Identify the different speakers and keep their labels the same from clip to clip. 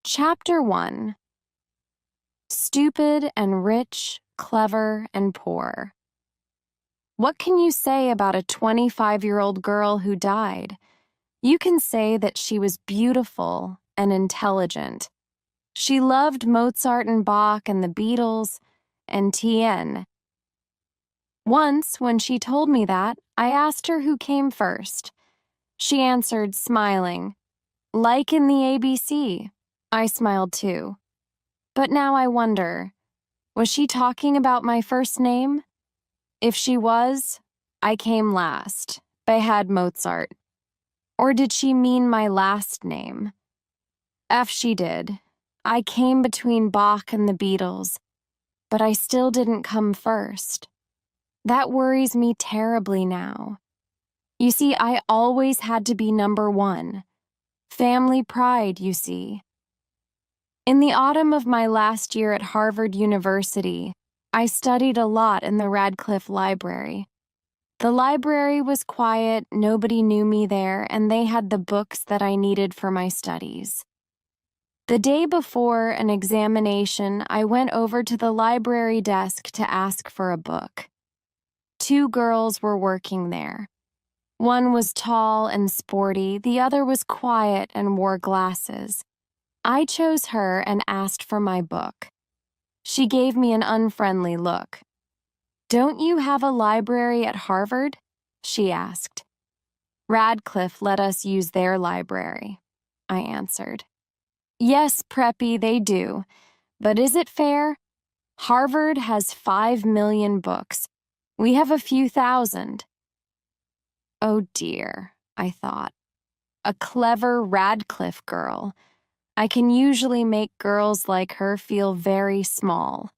Speaker 1: Chapter 1. Stupid and rich, clever and poor. What can you say about a 25-year-old girl who died? You can say that she was beautiful and intelligent. She loved Mozart and Bach and the Beatles and TN. Once, when she told me that, I asked her who came first. She answered, smiling, "Like in the ABC." I smiled too. But now I wonder, was she talking about my first name? If she was, I came last, behind Mozart. Or did she mean my last name? If she did, I came between Bach and the Beatles, but I still didn't come first. That worries me terribly now. You see, I always had to be number one. Family pride, you see. In the autumn of my last year at Harvard University, I studied a lot in the Radcliffe Library. The library was quiet, nobody knew me there, and they had the books that I needed for my studies. The day before an examination, I went over to the library desk to ask for a book. Two girls were working there. One was tall and sporty, the other was quiet and wore glasses. I chose her and asked for my book. She gave me an unfriendly look. "Don't you have a library at Harvard?" she asked. "Radcliffe let us use their library," I answered. "Yes, Preppy, they do. But is it fair? Harvard has 5 million books. We have a few thousand." Oh dear, I thought. A clever Radcliffe girl. I can usually make girls like her feel very small.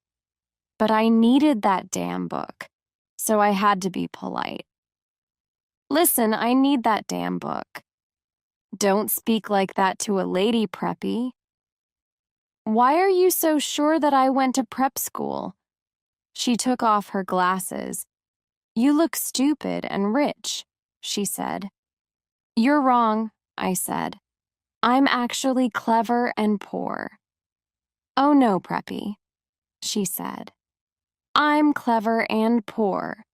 Speaker 1: But I needed that damn book, so I had to be polite. "Listen, I need that damn book." "Don't speak like that to a lady, Preppy." "Why are you so sure that I went to prep school?" She took off her glasses. "You look stupid and rich," she said. "You're wrong," I said. "I'm actually clever and poor." "Oh no, Preppy," she said. "I'm clever and poor."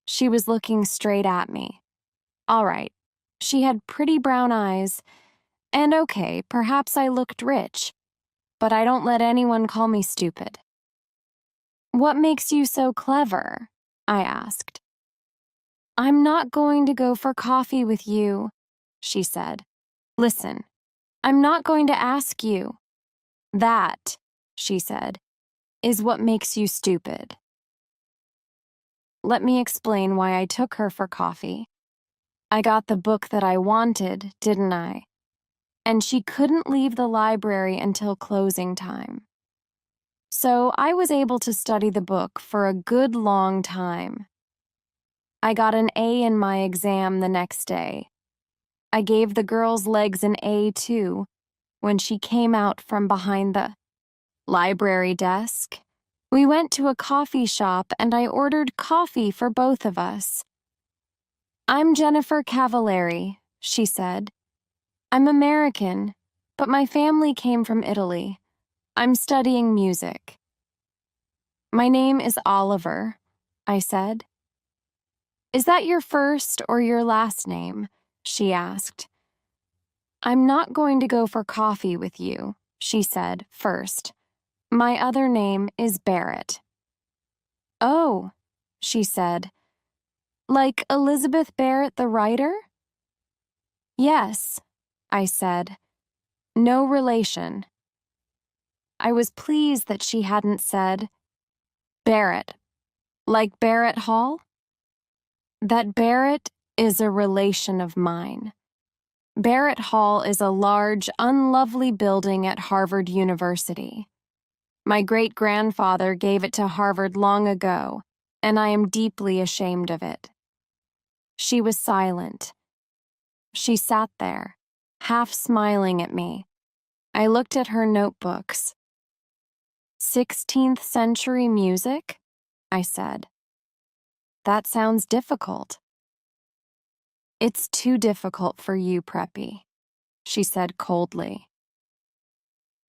Speaker 1: She was looking straight at me. All right, she had pretty brown eyes, and okay, perhaps I looked rich, but I don't let anyone call me stupid. "What makes you so clever?" I asked. "I'm not going to go for coffee with you," she said. "Listen, I'm not going to ask you." "That," she said, "is what makes you stupid." Let me explain why I took her for coffee. I got the book that I wanted, didn't I? And she couldn't leave the library until closing time. So I was able to study the book for a good long time. I got an A in my exam the next day. I gave the girl's legs an A too when she came out from behind the library desk. We went to a coffee shop and I ordered coffee for both of us. "I'm Jennifer Cavallari," she said. "I'm American, but my family came from Italy. I'm studying music." "My name is Oliver," I said. "Is that your first or your last name?" she asked. "I'm not going to go for coffee with you," she said first. "My other name is Barrett." "Oh," she said. "Like Elizabeth Barrett, the writer?" "Yes," I said. "No relation." I was pleased that she hadn't said, "Barrett, like Barrett Hall?" That Barrett is a relation of mine. Barrett Hall is a large, unlovely building at Harvard University. My great-grandfather gave it to Harvard long ago, and I am deeply ashamed of it. She was silent. She sat there, half smiling at me. I looked at her notebooks. 16th century music? I said. That sounds difficult. It's too difficult for you, Preppy, she said coldly.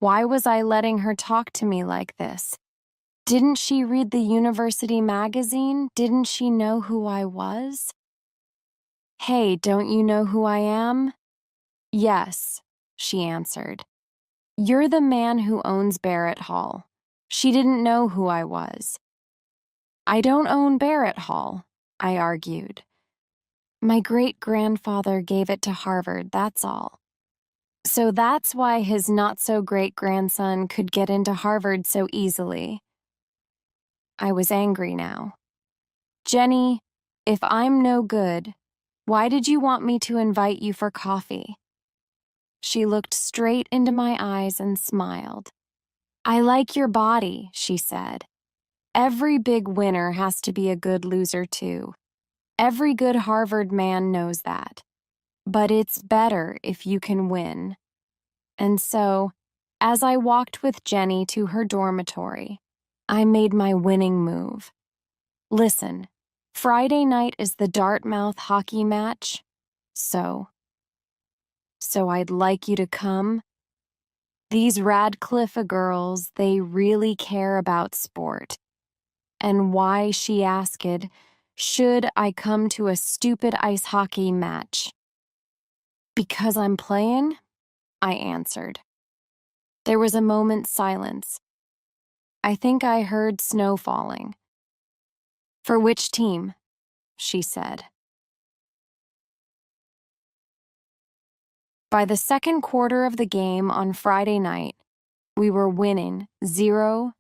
Speaker 1: Why was I letting her talk to me like this? Didn't she read the university magazine? Didn't she know who I was? Hey, don't you know who I am? Yes, she answered. You're the man who owns Barrett Hall. She didn't know who I was. I don't own Barrett Hall, I argued. My great-grandfather gave it to Harvard, that's all. So that's why his not-so-great-grandson could get into Harvard so easily. I was angry now. Jenny, if I'm no good, why did you want me to invite you for coffee? She looked straight into my eyes and smiled. I like your body, she said. Every big winner has to be a good loser, too. Every good Harvard man knows that. But it's better if you can win. And so, as I walked with Jenny to her dormitory, I made my winning move. Listen, Friday night is the Dartmouth hockey match, so I'd like you to come. These Radcliffe girls, they really care about sport. And why, she asked, should I come to a stupid ice hockey match? Because I'm playing, I answered. There was a moment's silence. I think I heard snow falling. For which team? She said. By the second quarter of the game on Friday night, we were winning 0-0.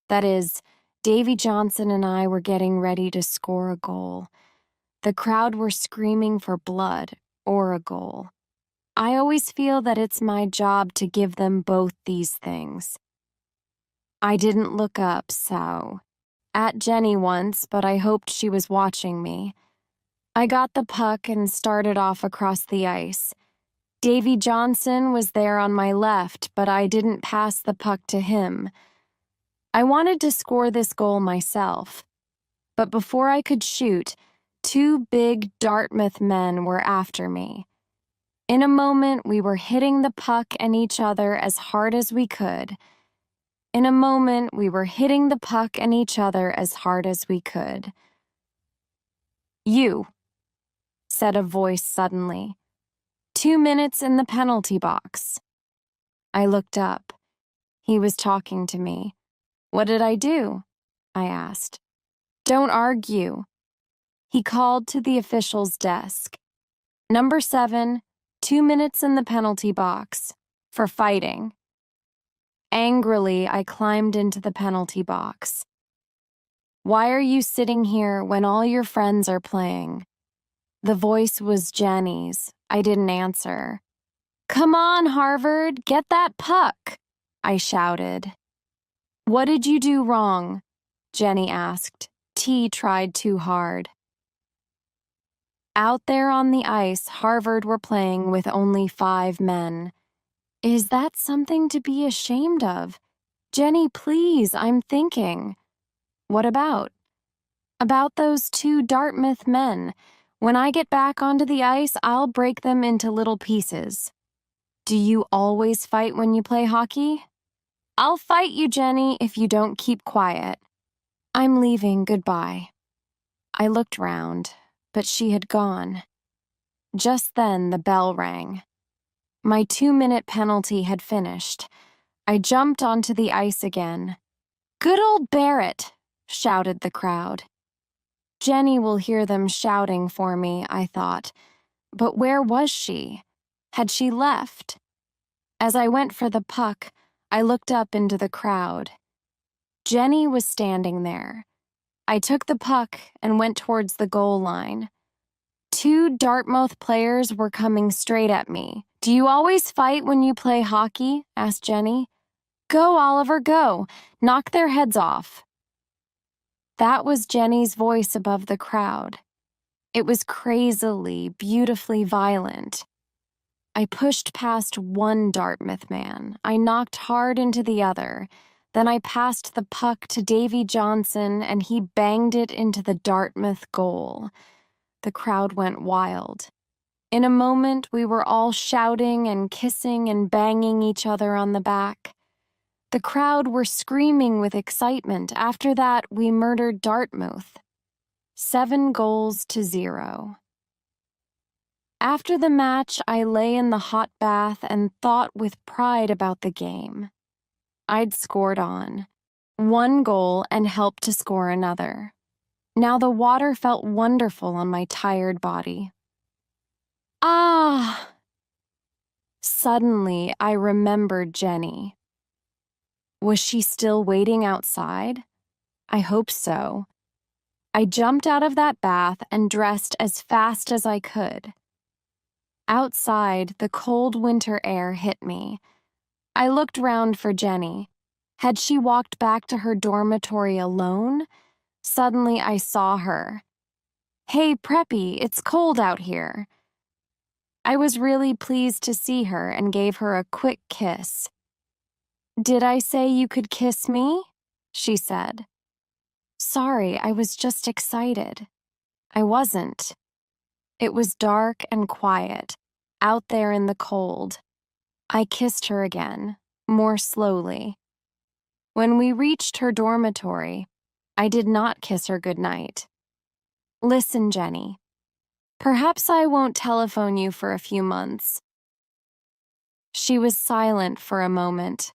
Speaker 1: That is, Davy Johnson and I were getting ready to score a goal. The crowd were screaming for blood or a goal. I always feel that it's my job to give them both these things. I didn't look up, so at Jenny once, but I hoped she was watching me. I got the puck and started off across the ice. Davy Johnson was there on my left, but I didn't pass the puck to him. I wanted to score this goal myself, but before I could shoot, two big Dartmouth men were after me. In a moment, we were hitting the puck and each other as hard as we could. In a moment, we were hitting the puck and each other as hard as we could. You, said a voice suddenly. 2 minutes in the penalty box. I looked up. He was talking to me. What did I do? I asked. Don't argue. He called to the official's desk. Number 7, 2 minutes in the penalty box. For fighting. Angrily, I climbed into the penalty box. Why are you sitting here when all your friends are playing? The voice was Jenny's. I didn't answer. Come on, Harvard, get that puck, I shouted. What did you do wrong? Jenny asked. T tried too hard. Out there on the ice, Harvard were playing with only 5 men. Is that something to be ashamed of? Jenny, please, I'm thinking. What about? About those 2 Dartmouth men. When I get back onto the ice, I'll break them into little pieces. Do you always fight when you play hockey? I'll fight you, Jenny, if you don't keep quiet. I'm leaving, goodbye. I looked round, but she had gone. Just then the bell rang. My 2-minute penalty had finished. I jumped onto the ice again. Good old Barrett, shouted the crowd. Jenny will hear them shouting for me, I thought. But where was she? Had she left? As I went for the puck, I looked up into the crowd. Jenny was standing there. I took the puck and went towards the goal line. 2 Dartmouth players were coming straight at me. Do you always fight when you play hockey? Asked Jenny. Go, Oliver, go. Knock their heads off. That was Jenny's voice above the crowd. It was crazily, beautifully violent. I pushed past one Dartmouth man. I knocked hard into the other. Then I passed the puck to Davy Johnson, and he banged it into the Dartmouth goal. The crowd went wild. In a moment, we were all shouting and kissing and banging each other on the back. The crowd were screaming with excitement. After that, we murdered Dartmouth. 7-0. After the match, I lay in the hot bath and thought with pride about the game. I'd scored on 1 goal and helped to score another. Now the water felt wonderful on my tired body. Ah! Suddenly, I remembered Jenny. Was she still waiting outside? I hoped so. I jumped out of that bath and dressed as fast as I could. Outside, the cold winter air hit me. I looked round for Jenny. Had she walked back to her dormitory alone? Suddenly, I saw her. "Hey, Preppy, it's cold out here." I was really pleased to see her and gave her a quick kiss. "Did I say you could kiss me?" she said. "Sorry, I was just excited." I wasn't. It was dark and quiet, out there in the cold. I kissed her again, more slowly. When we reached her dormitory, I did not kiss her goodnight. "Listen, Jenny, perhaps I won't telephone you for a few months." She was silent for a moment.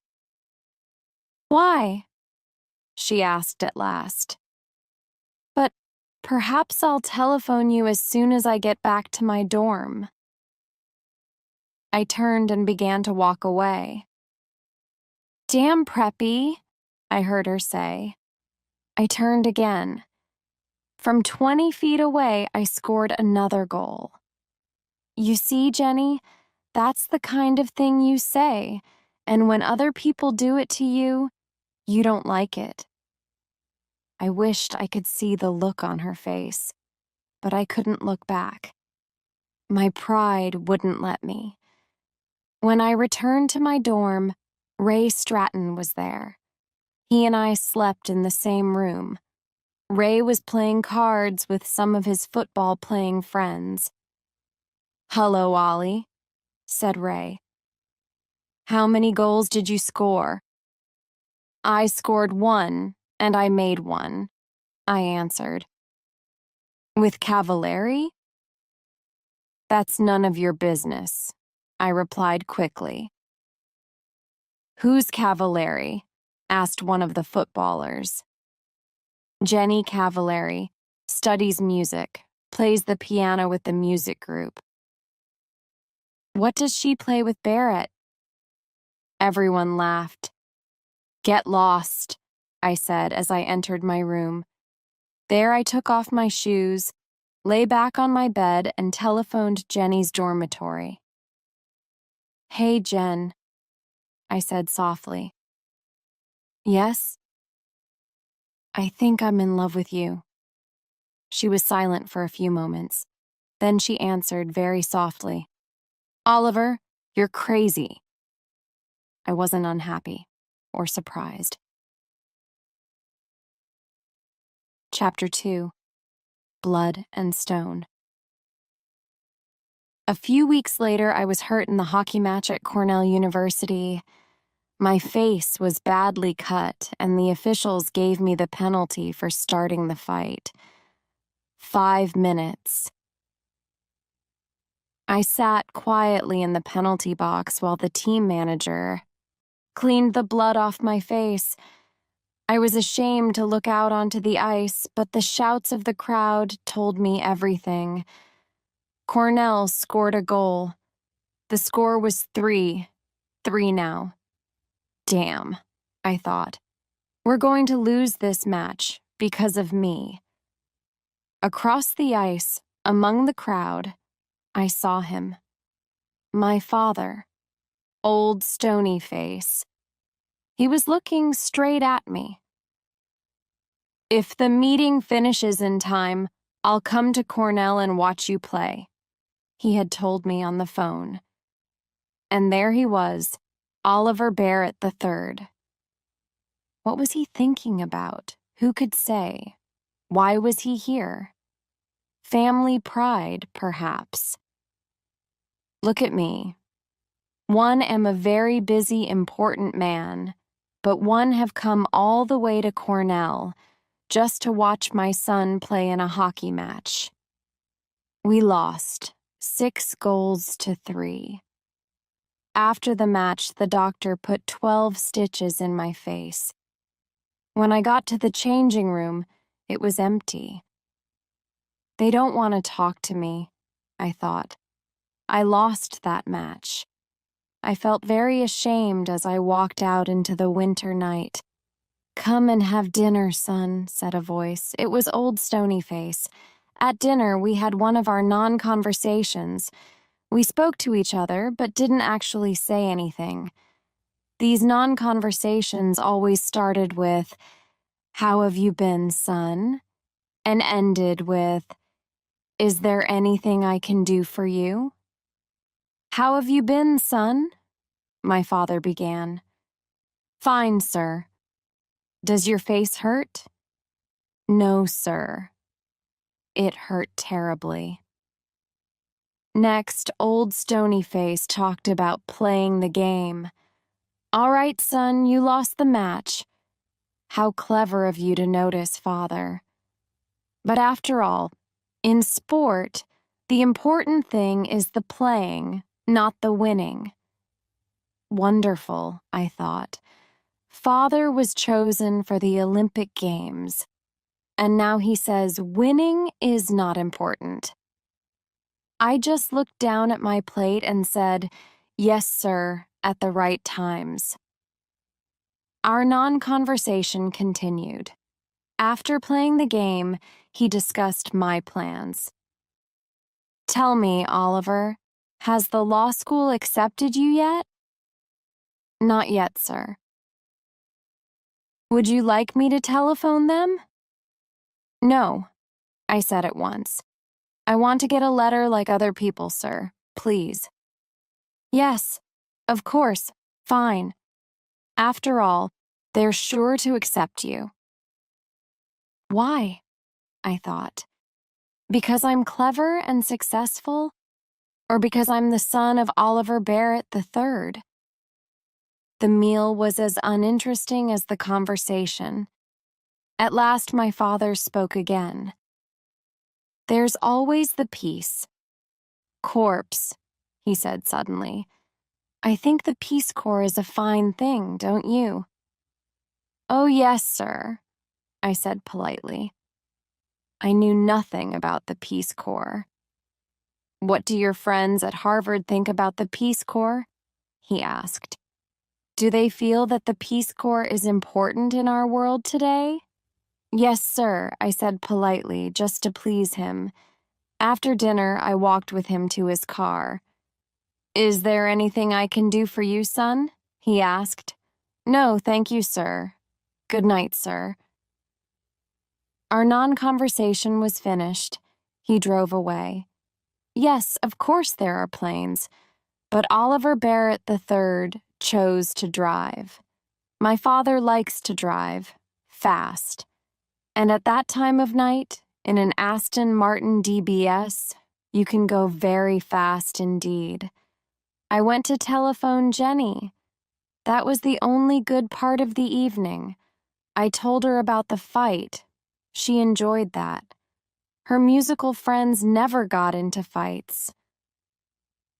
Speaker 1: "Why?" she asked at last. "But perhaps I'll telephone you as soon as I get back to my dorm." I turned and began to walk away. "Damn, Preppy," I heard her say. I turned again. From 20 feet away, I scored another goal. "You see, Jenny, that's the kind of thing you say, and when other people do it to you, you don't like it." I wished I could see the look on her face, but I couldn't look back. My pride wouldn't let me. When I returned to my dorm, Ray Stratton was there. He and I slept in the same room. Ray was playing cards with some of his football-playing friends. "Hello, Ollie," said Ray. "How many goals did you score?" "I scored 1, and I made 1, I answered. "With Cavallari?" "That's none of your business," I replied quickly. "Who's Cavallari?" asked one of the footballers. "Jenny Cavallari, studies music, plays the piano with the music group." "What does she play with Barrett?" Everyone laughed. "Get lost," I said as I entered my room. There I took off my shoes, lay back on my bed, and telephoned Jenny's dormitory. "Hey, Jen," I said softly. "Yes?" "I think I'm in love with you." She was silent for a few moments. Then she answered very softly, "Oliver, you're crazy." I wasn't unhappy or surprised. Chapter 2. Blood and Stone. A few weeks later, I was hurt in the hockey match at Cornell University. My face was badly cut, and the officials gave me the penalty for starting the fight. 5 minutes. I sat quietly in the penalty box while the team manager cleaned the blood off my face. I was ashamed to look out onto the ice, but the shouts of the crowd told me everything. Cornell scored a goal. The score was 3-3 now. Damn, I thought. We're going to lose this match because of me. Across the ice, among the crowd, I saw him. My father. Old stony face. He was looking straight at me. "If the meeting finishes in time, I'll come to Cornell and watch you play," he had told me on the phone. And there he was, Oliver Barrett III. What was he thinking about? Who could say? Why was he here? Family pride, perhaps. Look at me. One am a very busy, important man, but one have come all the way to Cornell just to watch my son play in a hockey match. We lost 6-3. After the match, the doctor put 12 stitches in my face. When I got to the changing room, it was empty. They don't want to talk to me, I thought. I lost that match. I felt very ashamed as I walked out into the winter night. "Come and have dinner, son," said a voice. It was old Stonyface. At dinner, we had one of our non-conversations. We spoke to each other, but didn't actually say anything. These non-conversations always started with, "How have you been, son?" and ended with, "Is there anything I can do for you?" "How have you been, son?" my father began. "Fine, sir." "Does your face hurt?" "No, sir." It hurt terribly. Next, old Stonyface talked about playing the game. "All right, son, you lost the match. How clever of you to notice, father. But after all, in sport, the important thing is the playing, not the winning." Wonderful, I thought. Father was chosen for the Olympic Games, and now he says winning is not important. I just looked down at my plate and said, "Yes, sir," at the right times. Our non-conversation continued. After playing the game, he discussed my plans. "Tell me, Oliver, has the law school accepted you yet?" "Not yet, sir." "Would you like me to telephone them?" "No," I said at once. "I want to get a letter like other people, sir. Please." "Yes, of course, fine. After all, they're sure to accept you." Why? I thought. Because I'm clever and successful? Or because I'm the son of Oliver Barrett III? The meal was as uninteresting as the conversation. At last my father spoke again. "There's always the peace." "Corpse," he said suddenly. "I think the Peace Corps is a fine thing, don't you?" "Oh, yes, sir," I said politely. I knew nothing about the Peace Corps. "What do your friends at Harvard think about the Peace Corps?" he asked. "Do they feel that the Peace Corps is important in our world today?" "Yes, sir," I said politely, just to please him. After dinner, I walked with him to his car. "Is there anything I can do for you, son?" he asked. "No, thank you, sir. Good night, sir." Our non-conversation was finished. He drove away. Yes, of course there are planes, but Oliver Barrett III chose to drive. My father likes to drive, fast. And at that time of night, in an Aston Martin DBS, you can go very fast indeed. I went to telephone Jenny. That was the only good part of the evening. I told her about the fight. She enjoyed that. Her musical friends never got into fights.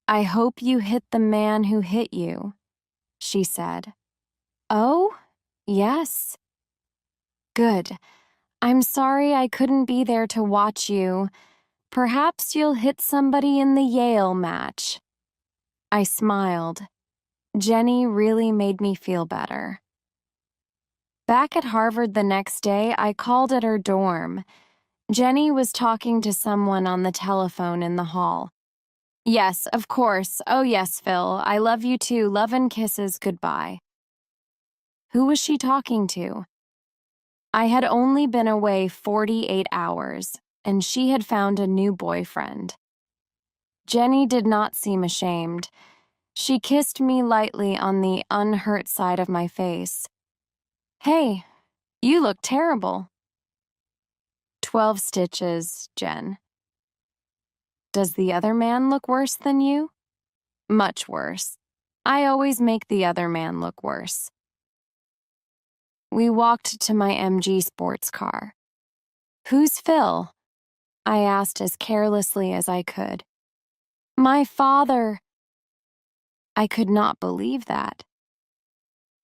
Speaker 1: "I hope you hit the man who hit you," she said. "Oh, yes." "Good. I'm sorry I couldn't be there to watch you. Perhaps you'll hit somebody in the Yale match." I smiled. Jenny really made me feel better. Back at Harvard the next day, I called at her dorm. Jenny was talking to someone on the telephone in the hall. "Yes, of course. Oh, yes, Phil. I love you too. Love and kisses. Goodbye." Who was she talking to? I had only been away 48 hours, and she had found a new boyfriend. Jenny did not seem ashamed. She kissed me lightly on the unhurt side of my face. "Hey, you look terrible." 12 stitches, Jen. "Does the other man look worse than you?" Much worse. I always make the other man look worse. We walked to my MG sports car. Who's Phil? I asked as carelessly as I could. My father. I could not believe that.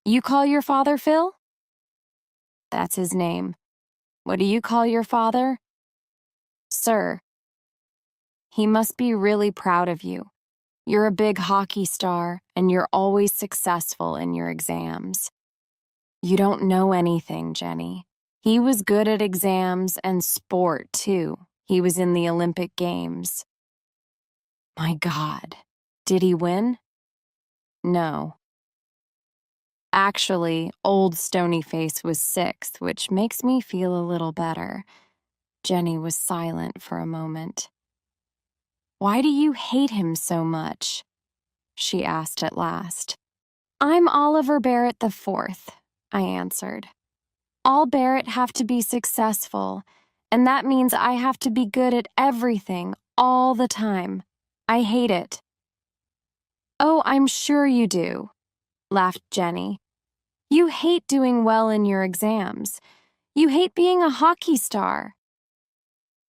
Speaker 1: You call your father Phil? That's his name. What do you call your father? Sir. He must be really proud of you. You're a big hockey star, and you're always successful in your exams. You don't know anything, Jenny. He was good at exams and sport, too. He was in the Olympic Games. My God, did he win? No. Actually, old Stonyface was sixth, which makes me feel a little better. Jenny was silent for a moment. Why do you hate him so much? She asked at last. I'm Oliver Barrett IV, I answered. All Barrett have to be successful, and that means I have to be good at everything all the time. I hate it. Oh, I'm sure you do, laughed Jenny. You hate doing well in your exams. You hate being a hockey star.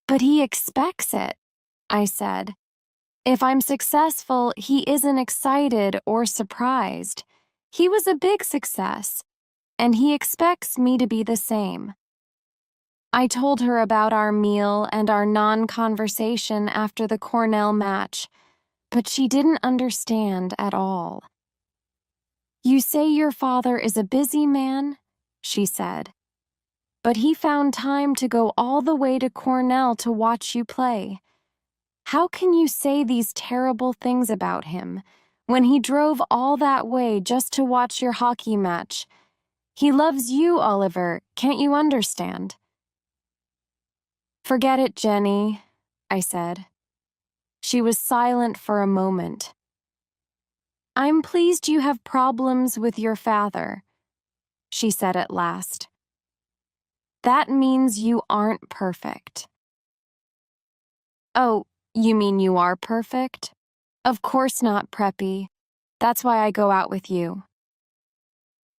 Speaker 1: But he expects it, I said. If I'm successful, he isn't excited or surprised. He was a big success, and he expects me to be the same. I told her about our meal and our non-conversation after the Cornell match, but she didn't understand at all. You say your father is a busy man, she said, but he found time to go all the way to Cornell to watch you play. How can you say these terrible things about him when he drove all that way just to watch your hockey match? He loves you, Oliver. Can't you understand? Forget it, Jenny, I said. She was silent for a moment. I'm pleased you have problems with your father, she said at last. That means you aren't perfect. Oh, you mean you are perfect? Of course not, Preppy. That's why I go out with you.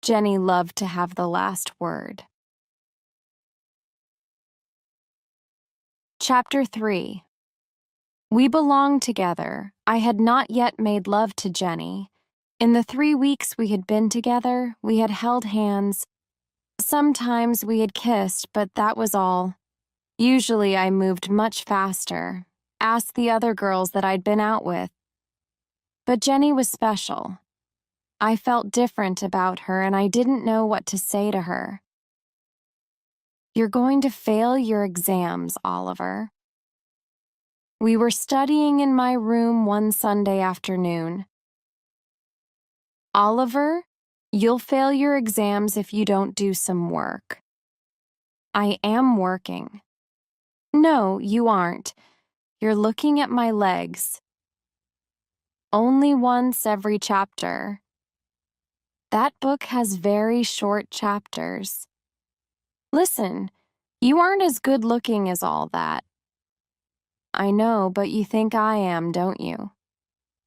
Speaker 1: Jenny loved to have the last word. Chapter 3. We belonged together. I had not yet made love to Jenny. In the 3 weeks we had been together, we had held hands. Sometimes we had kissed, but that was all. Usually I moved much faster. Asked the other girls that I'd been out with. But Jenny was special. I felt different about her, and I didn't know what to say to her. You're going to fail your exams, Oliver. We were studying in my room one Sunday afternoon. Oliver, you'll fail your exams if you don't do some work. I am working. No, you aren't. You're looking at my legs. Only once every chapter. That book has very short chapters. Listen, you aren't as good-looking as all that. I know, but you think I am, don't you?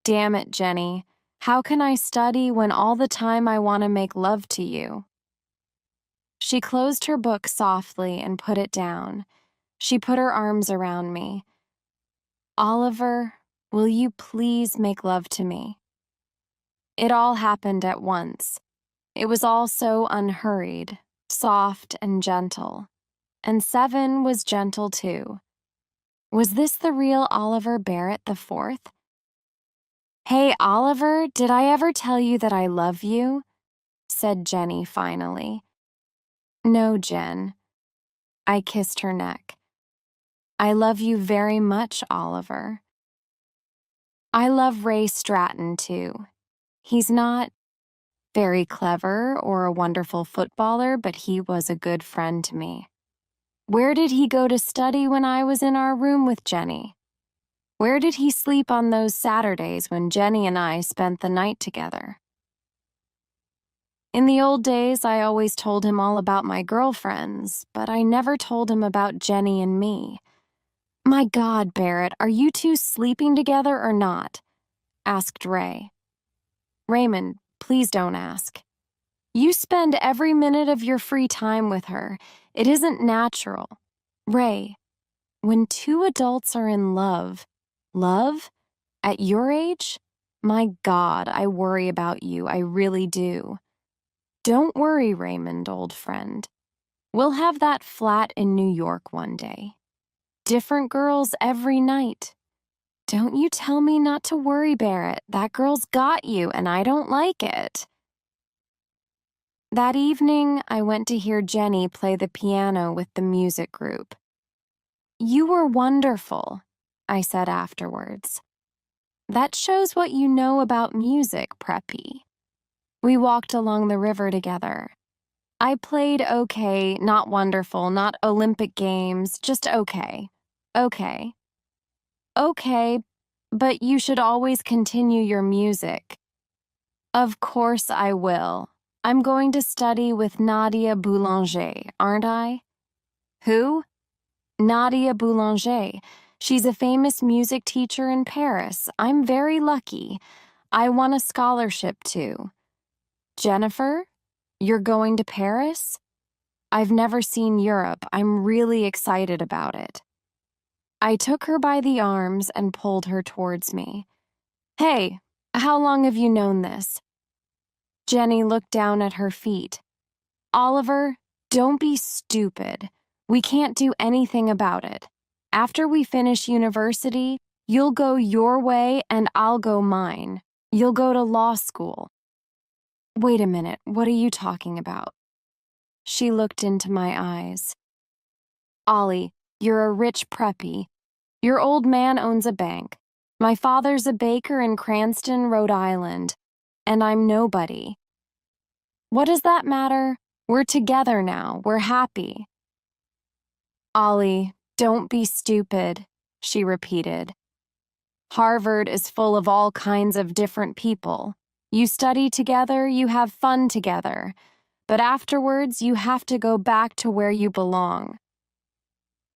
Speaker 1: Damn it, Jenny. How can I study when all the time I want to make love to you? She closed her book softly and put it down. She put her arms around me. Oliver, will you please make love to me? It all happened at once. It was all so unhurried, soft and gentle. And Seven was gentle too. Was this the real Oliver Barrett IV? Hey, Oliver, did I ever tell you that I love you? Said Jenny finally. No, Jen. I kissed her neck. I love you very much, Oliver. I love Ray Stratton, too. He's not very clever or a wonderful footballer, but he was a good friend to me. Where did he go to study when I was in our room with Jenny? Where did he sleep on those Saturdays when Jenny and I spent the night together? In the old days, I always told him all about my girlfriends, but I never told him about Jenny and me. My God, Barrett, are you two sleeping together or not? asked Ray. Raymond, please don't ask. You spend every minute of your free time with her. It isn't natural. Ray, when two adults are in love, at your age? My God, I worry about you, I really do. Don't worry, Raymond, old friend. We'll have that flat in New York one day. Different girls every night. Don't you tell me not to worry, Barrett. That girl's got you, and I don't like it. That evening, I went to hear Jenny play the piano with the music group. You were wonderful, I said afterwards. That shows what you know about music, Preppy. We walked along the river together. I played okay, not wonderful, not Olympic Games, just okay. Okay. Okay, but you should always continue your music. Of course I will. I'm going to study with Nadia Boulanger, aren't I? Who? Nadia Boulanger. She's a famous music teacher in Paris. I'm very lucky. I won a scholarship too. Jennifer, you're going to Paris? I've never seen Europe. I'm really excited about it. I took her by the arms and pulled her towards me. Hey, how long have you known this? Jenny looked down at her feet. Oliver, don't be stupid. We can't do anything about it. After we finish university, you'll go your way and I'll go mine. You'll go to law school. Wait a minute, what are you talking about? She looked into my eyes. Ollie, you're a rich preppy. Your old man owns a bank. My father's a baker in Cranston, Rhode Island. And I'm nobody. What does that matter? We're together now. We're happy. Ollie, don't be stupid, she repeated. Harvard is full of all kinds of different people. You study together, you have fun together. But afterwards, you have to go back to where you belong.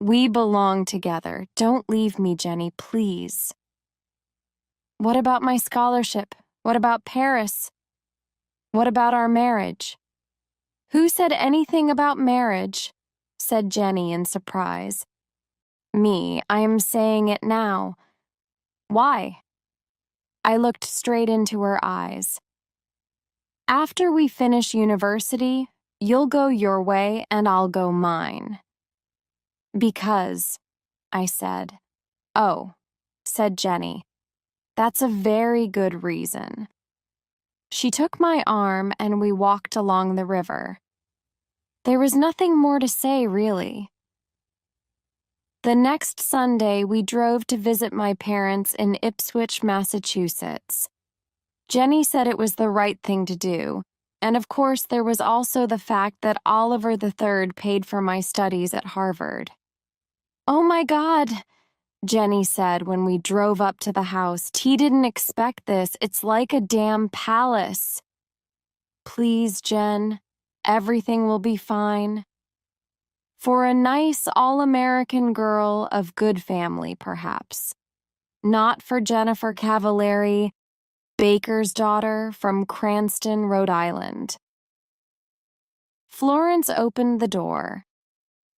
Speaker 1: We belong together. Don't leave me, Jenny, please. What about my scholarship? What about Paris? What about our marriage? Who said anything about marriage? Said Jenny in surprise. Me, I am saying it now. Why? I looked straight into her eyes. After we finish university, you'll go your way and I'll go mine. Because, I said. Oh, said Jenny. That's a very good reason. She took my arm and we walked along the river. There was nothing more to say, really. The next Sunday, we drove to visit my parents in Ipswich, Massachusetts. Jenny said it was the right thing to do, and of course there was also the fact that Oliver III paid for my studies at Harvard. Oh my God, Jenny said when we drove up to the house. T didn't expect this. It's like a damn palace. Please, Jen, everything will be fine. For a nice, all-American girl of good family, perhaps. Not for Jennifer Cavallari, baker's daughter from Cranston, Rhode Island. Florence opened the door.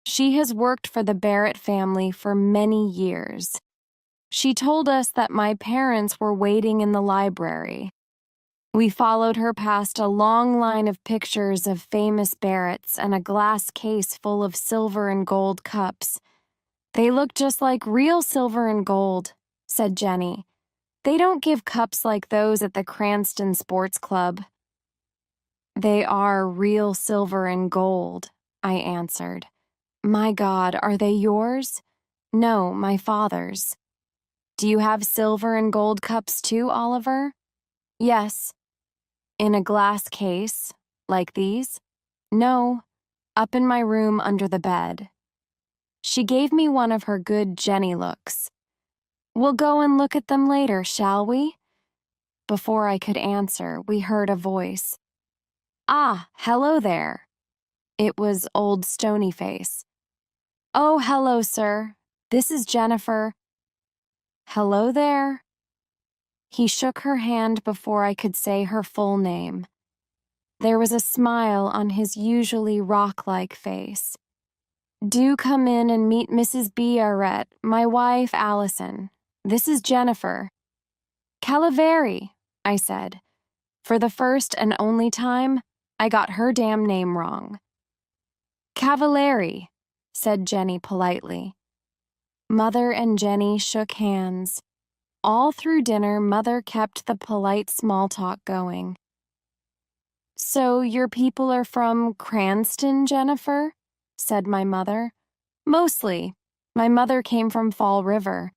Speaker 1: She has worked for the Barrett family for many years. She told us that my parents were waiting in the library. We followed her past a long line of pictures of famous Barretts and a glass case full of silver and gold cups. They look just like real silver and gold, said Jenny. They don't give cups like those at the Cranston Sports Club. They are real silver and gold, I answered. My God, are they yours? No, my father's. Do you have silver and gold cups too, Oliver? Yes. In a glass case, like these? No, up in my room under the bed. She gave me one of her good Jenny looks. We'll go and look at them later, shall we? Before I could answer, we heard a voice. Ah, hello there. It was old Stonyface. Oh, hello, sir. This is Jennifer. Hello there. He shook her hand before I could say her full name. There was a smile on his usually rock-like face. Do come in and meet Mrs. B. Arrett, my wife, Allison. This is Jennifer. Calaveri, I said. For the first and only time, I got her damn name wrong. Cavallari, said Jenny politely. Mother and Jenny shook hands. All through dinner, Mother kept the polite small talk going. So your people are from Cranston, Jennifer? Said my mother. Mostly. My mother came from Fall River.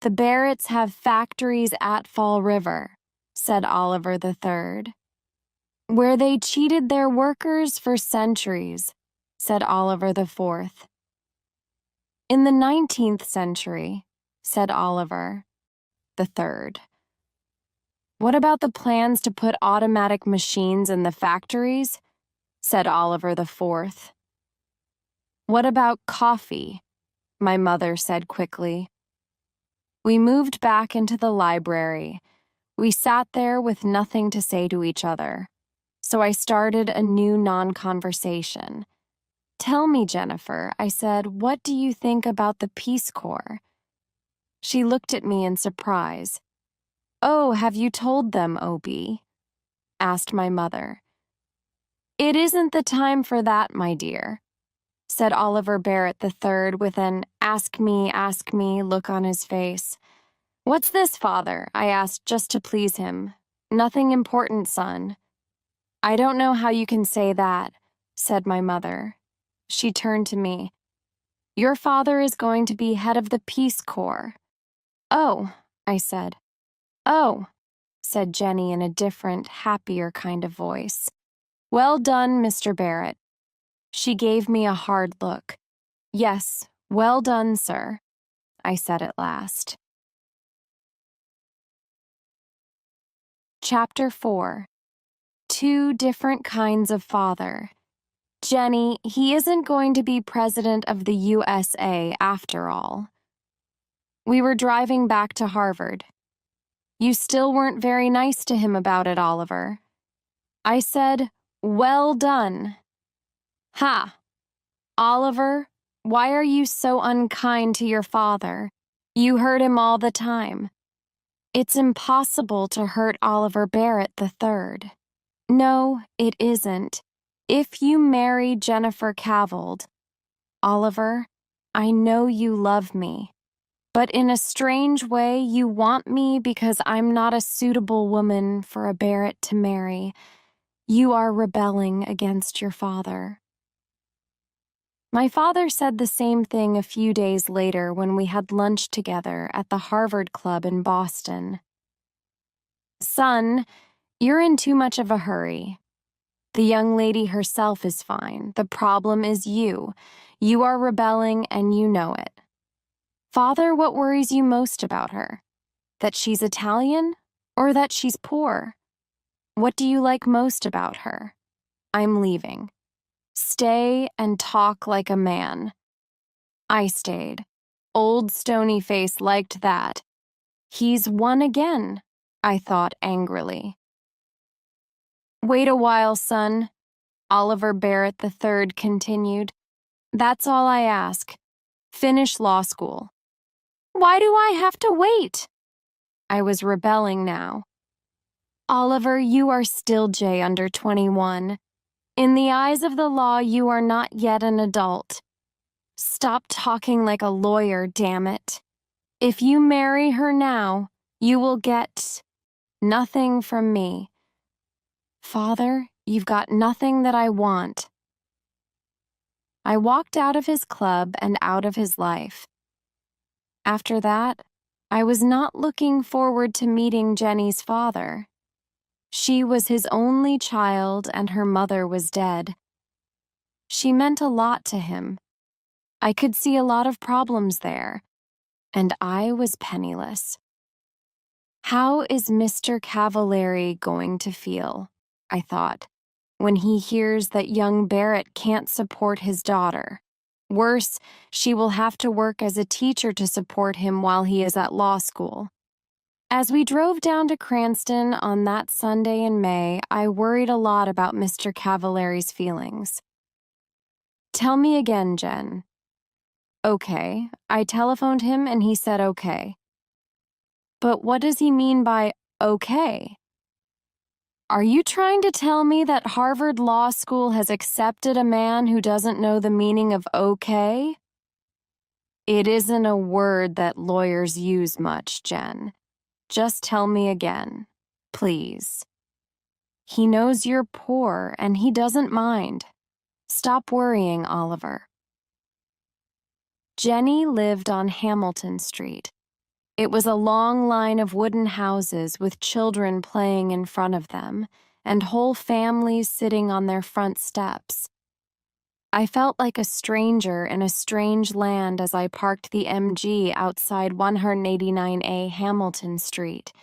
Speaker 1: The Barretts have factories at Fall River, said Oliver III. Where they cheated their workers for centuries, said Oliver IV. In the 19th century, said Oliver III. What about the plans to put automatic machines in the factories? Said Oliver IV. What about coffee? My mother said quickly. We moved back into the library. We sat there with nothing to say to each other. So I started a new non-conversation. Tell me, Jennifer, I said, what do you think about the Peace Corps? She looked at me in surprise. Oh, have you told them, Opie? Asked my mother. It isn't the time for that, my dear, said Oliver Barrett III with an ask me look on his face. What's this, Father? I asked just to please him. Nothing important, son. I don't know how you can say that, said my mother. She turned to me. Your father is going to be head of the Peace Corps. Oh, I said. Oh, said Jenny in a different, happier kind of voice. Well done, Mr. Barrett. She gave me a hard look. Yes, well done, sir, I said at last. Chapter 4. Two different kinds of father. Jenny, he isn't going to be president of the USA after all. We were driving back to Harvard. You still weren't very nice to him about it, Oliver. I said, well done. Ha! Oliver, why are you so unkind to your father? You hurt him all the time. It's impossible to hurt Oliver Barrett III. No, it isn't. If you marry Jennifer Cavald, Oliver, I know you love me. But in a strange way, you want me because I'm not a suitable woman for a Barrett to marry. You are rebelling against your father. My father said the same thing a few days later when we had lunch together at the Harvard Club in Boston. Son, you're in too much of a hurry. The young lady herself is fine. The problem is you. You are rebelling and you know it. Father, what worries you most about her? That she's Italian or that she's poor? What do you like most about her? I'm leaving. Stay and talk like a man. I stayed. Old Stony Face liked that. He's won again, I thought angrily. Wait a while, son, Oliver Barrett III continued. That's all I ask. Finish law school. Why do I have to wait? I was rebelling now. Oliver, you are still J under 21. In the eyes of the law, you are not yet an adult. Stop talking like a lawyer, damn it. If you marry her now, you will get nothing from me. Father, you've got nothing that I want. I walked out of his club and out of his life. After that, I was not looking forward to meeting Jenny's father. She was his only child and her mother was dead. She meant a lot to him. I could see a lot of problems there, and I was penniless. How is Mr. Cavallari going to feel, I thought, when he hears that young Barrett can't support his daughter? Worse, she will have to work as a teacher to support him while he is at law school. As we drove down to Cranston on that Sunday in May, I worried a lot about Mr. Cavallari's feelings. Tell me again, Jen. Okay. I telephoned him and he said okay. But what does he mean by okay? Are you trying to tell me that Harvard Law School has accepted a man who doesn't know the meaning of okay? It isn't a word that lawyers use much, Jen. Just tell me again, please. He knows you're poor and he doesn't mind. Stop worrying, Oliver. Jenny lived on Hamilton Street. It was a long line of wooden houses with children playing in front of them and whole families sitting on their front steps. I felt like a stranger in a strange land as I parked the MG outside 189A Hamilton Street.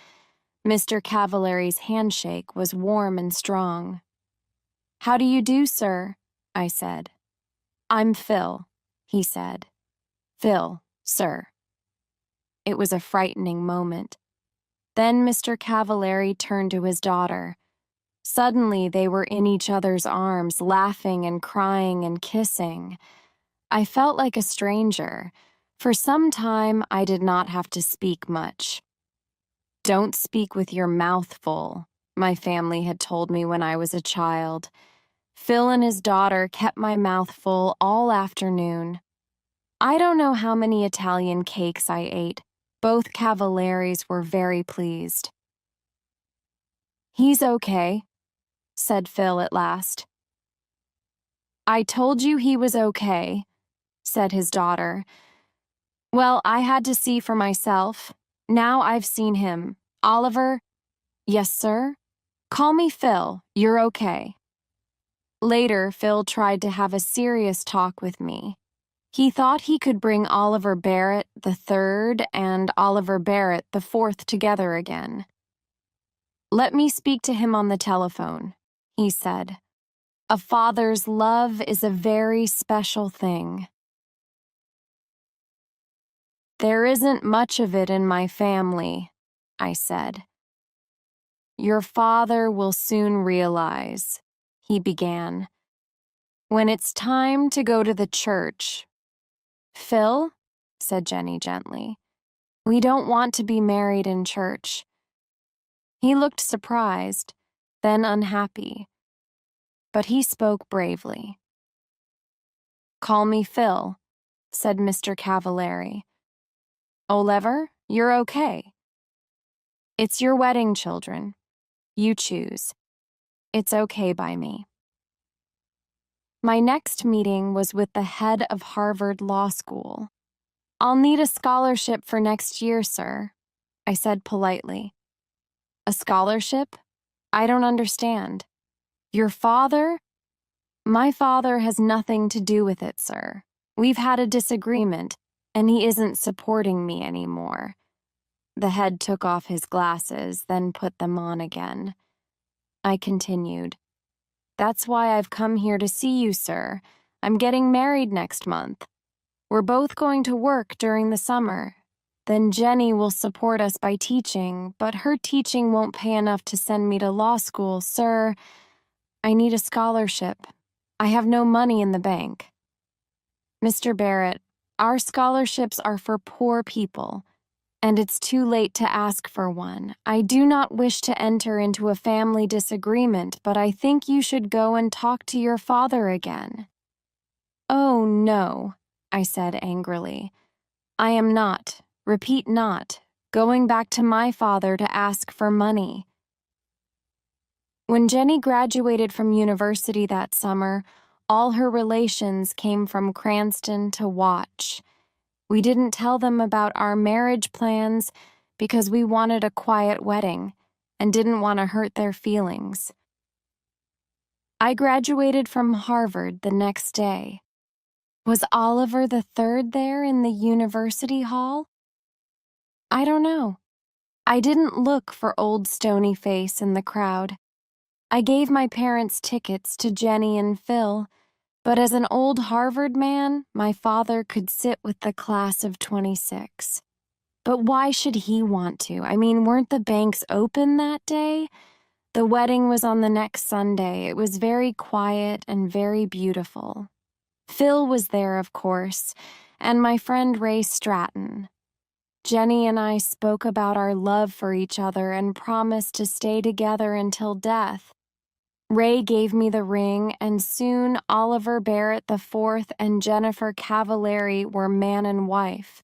Speaker 1: Mr. Cavallari's handshake was warm and strong. "How do you do, sir?" I said. "I'm Phil," he said. "Phil, sir." It was a frightening moment. Then Mr. Cavallari turned to his daughter. Suddenly they were in each other's arms, laughing and crying and kissing. I felt like a stranger. For some time, I did not have to speak much. "Don't speak with your mouth full," my family had told me when I was a child. Phil and his daughter kept my mouth full all afternoon. I don't know how many Italian cakes I ate. Both Cavallaris were very pleased. "He's okay," said Phil at last. "I told you he was okay," said his daughter. "Well, I had to see for myself. Now I've seen him. Oliver." "Yes, sir?" "Call me Phil. You're okay." Later, Phil tried to have a serious talk with me. He thought he could bring Oliver Barrett the third and Oliver Barrett the fourth together again. "Let me speak to him on the telephone," he said. "A father's love is a very special thing." "There isn't much of it in my family," I said. "Your father will soon realize," he began. "When it's time to go to the church." "Phil," said Jenny gently, "we don't want to be married in church." He looked surprised, then unhappy. But he spoke bravely. "Call me Phil," said Mr. Cavallari. "Oliver, you're okay. It's your wedding, children. You choose. It's okay by me." My next meeting was with the head of Harvard Law School. "I'll need a scholarship for next year, sir," I said politely. "A scholarship? I don't understand. Your father?" "My father has nothing to do with it, sir. We've had a disagreement, and he isn't supporting me anymore." The head took off his glasses, then put them on again. I continued. "That's why I've come here to see you, sir. I'm getting married next month. We're both going to work during the summer. Then Jenny will support us by teaching, but her teaching won't pay enough to send me to law school, sir. I need a scholarship. I have no money in the bank." "Mr. Barrett, our scholarships are for poor people, and it's too late to ask for one. I do not wish to enter into a family disagreement, but I think you should go and talk to your father again." "Oh, no," I said angrily. "I am not, repeat not, going back to my father to ask for money." When Jenny graduated from university that summer, all her relations came from Cranston to watch. We didn't tell them about our marriage plans because we wanted a quiet wedding and didn't want to hurt their feelings. I graduated from Harvard the next day. Was Oliver the third there in the university hall? I don't know. I didn't look for old Stony Face in the crowd. I gave my parents tickets to Jenny and Phil, but as an old Harvard man, my father could sit with the class of 26. But why should he want to? I mean, weren't the banks open that day? The wedding was on the next Sunday. It was very quiet and very beautiful. Phil was there, of course, and my friend Ray Stratton. Jenny and I spoke about our love for each other and promised to stay together until death. Ray gave me the ring, and soon Oliver Barrett IV and Jennifer Cavallari were man and wife.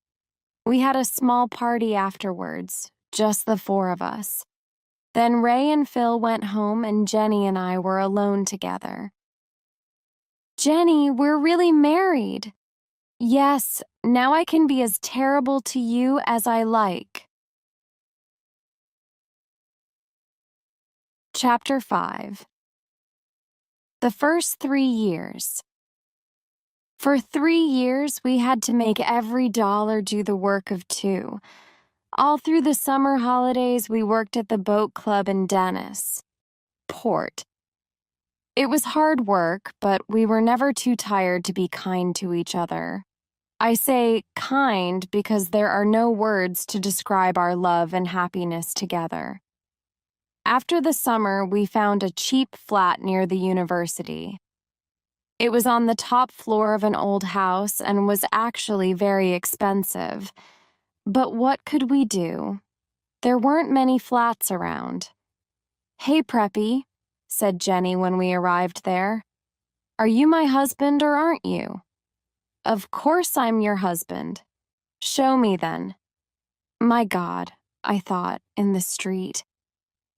Speaker 1: We had a small party afterwards, just the four of us. Then Ray and Phil went home, and Jenny and I were alone together. "Jenny, we're really married." "Yes, now I can be as terrible to you as I like." Chapter 5. The first 3 years. For 3 years, we had to make every dollar do the work of 2. All through the summer holidays, we worked at the boat club in Dennis, Port. It was hard work, but we were never too tired to be kind to each other. I say kind because there are no words to describe our love and happiness together. After the summer, we found a cheap flat near the university. It was on the top floor of an old house and was actually very expensive. But what could we do? There weren't many flats around. "Hey, Preppy," said Jenny when we arrived there. "Are you my husband or aren't you?" "Of course I'm your husband." "Show me then." My God, I thought, in the street.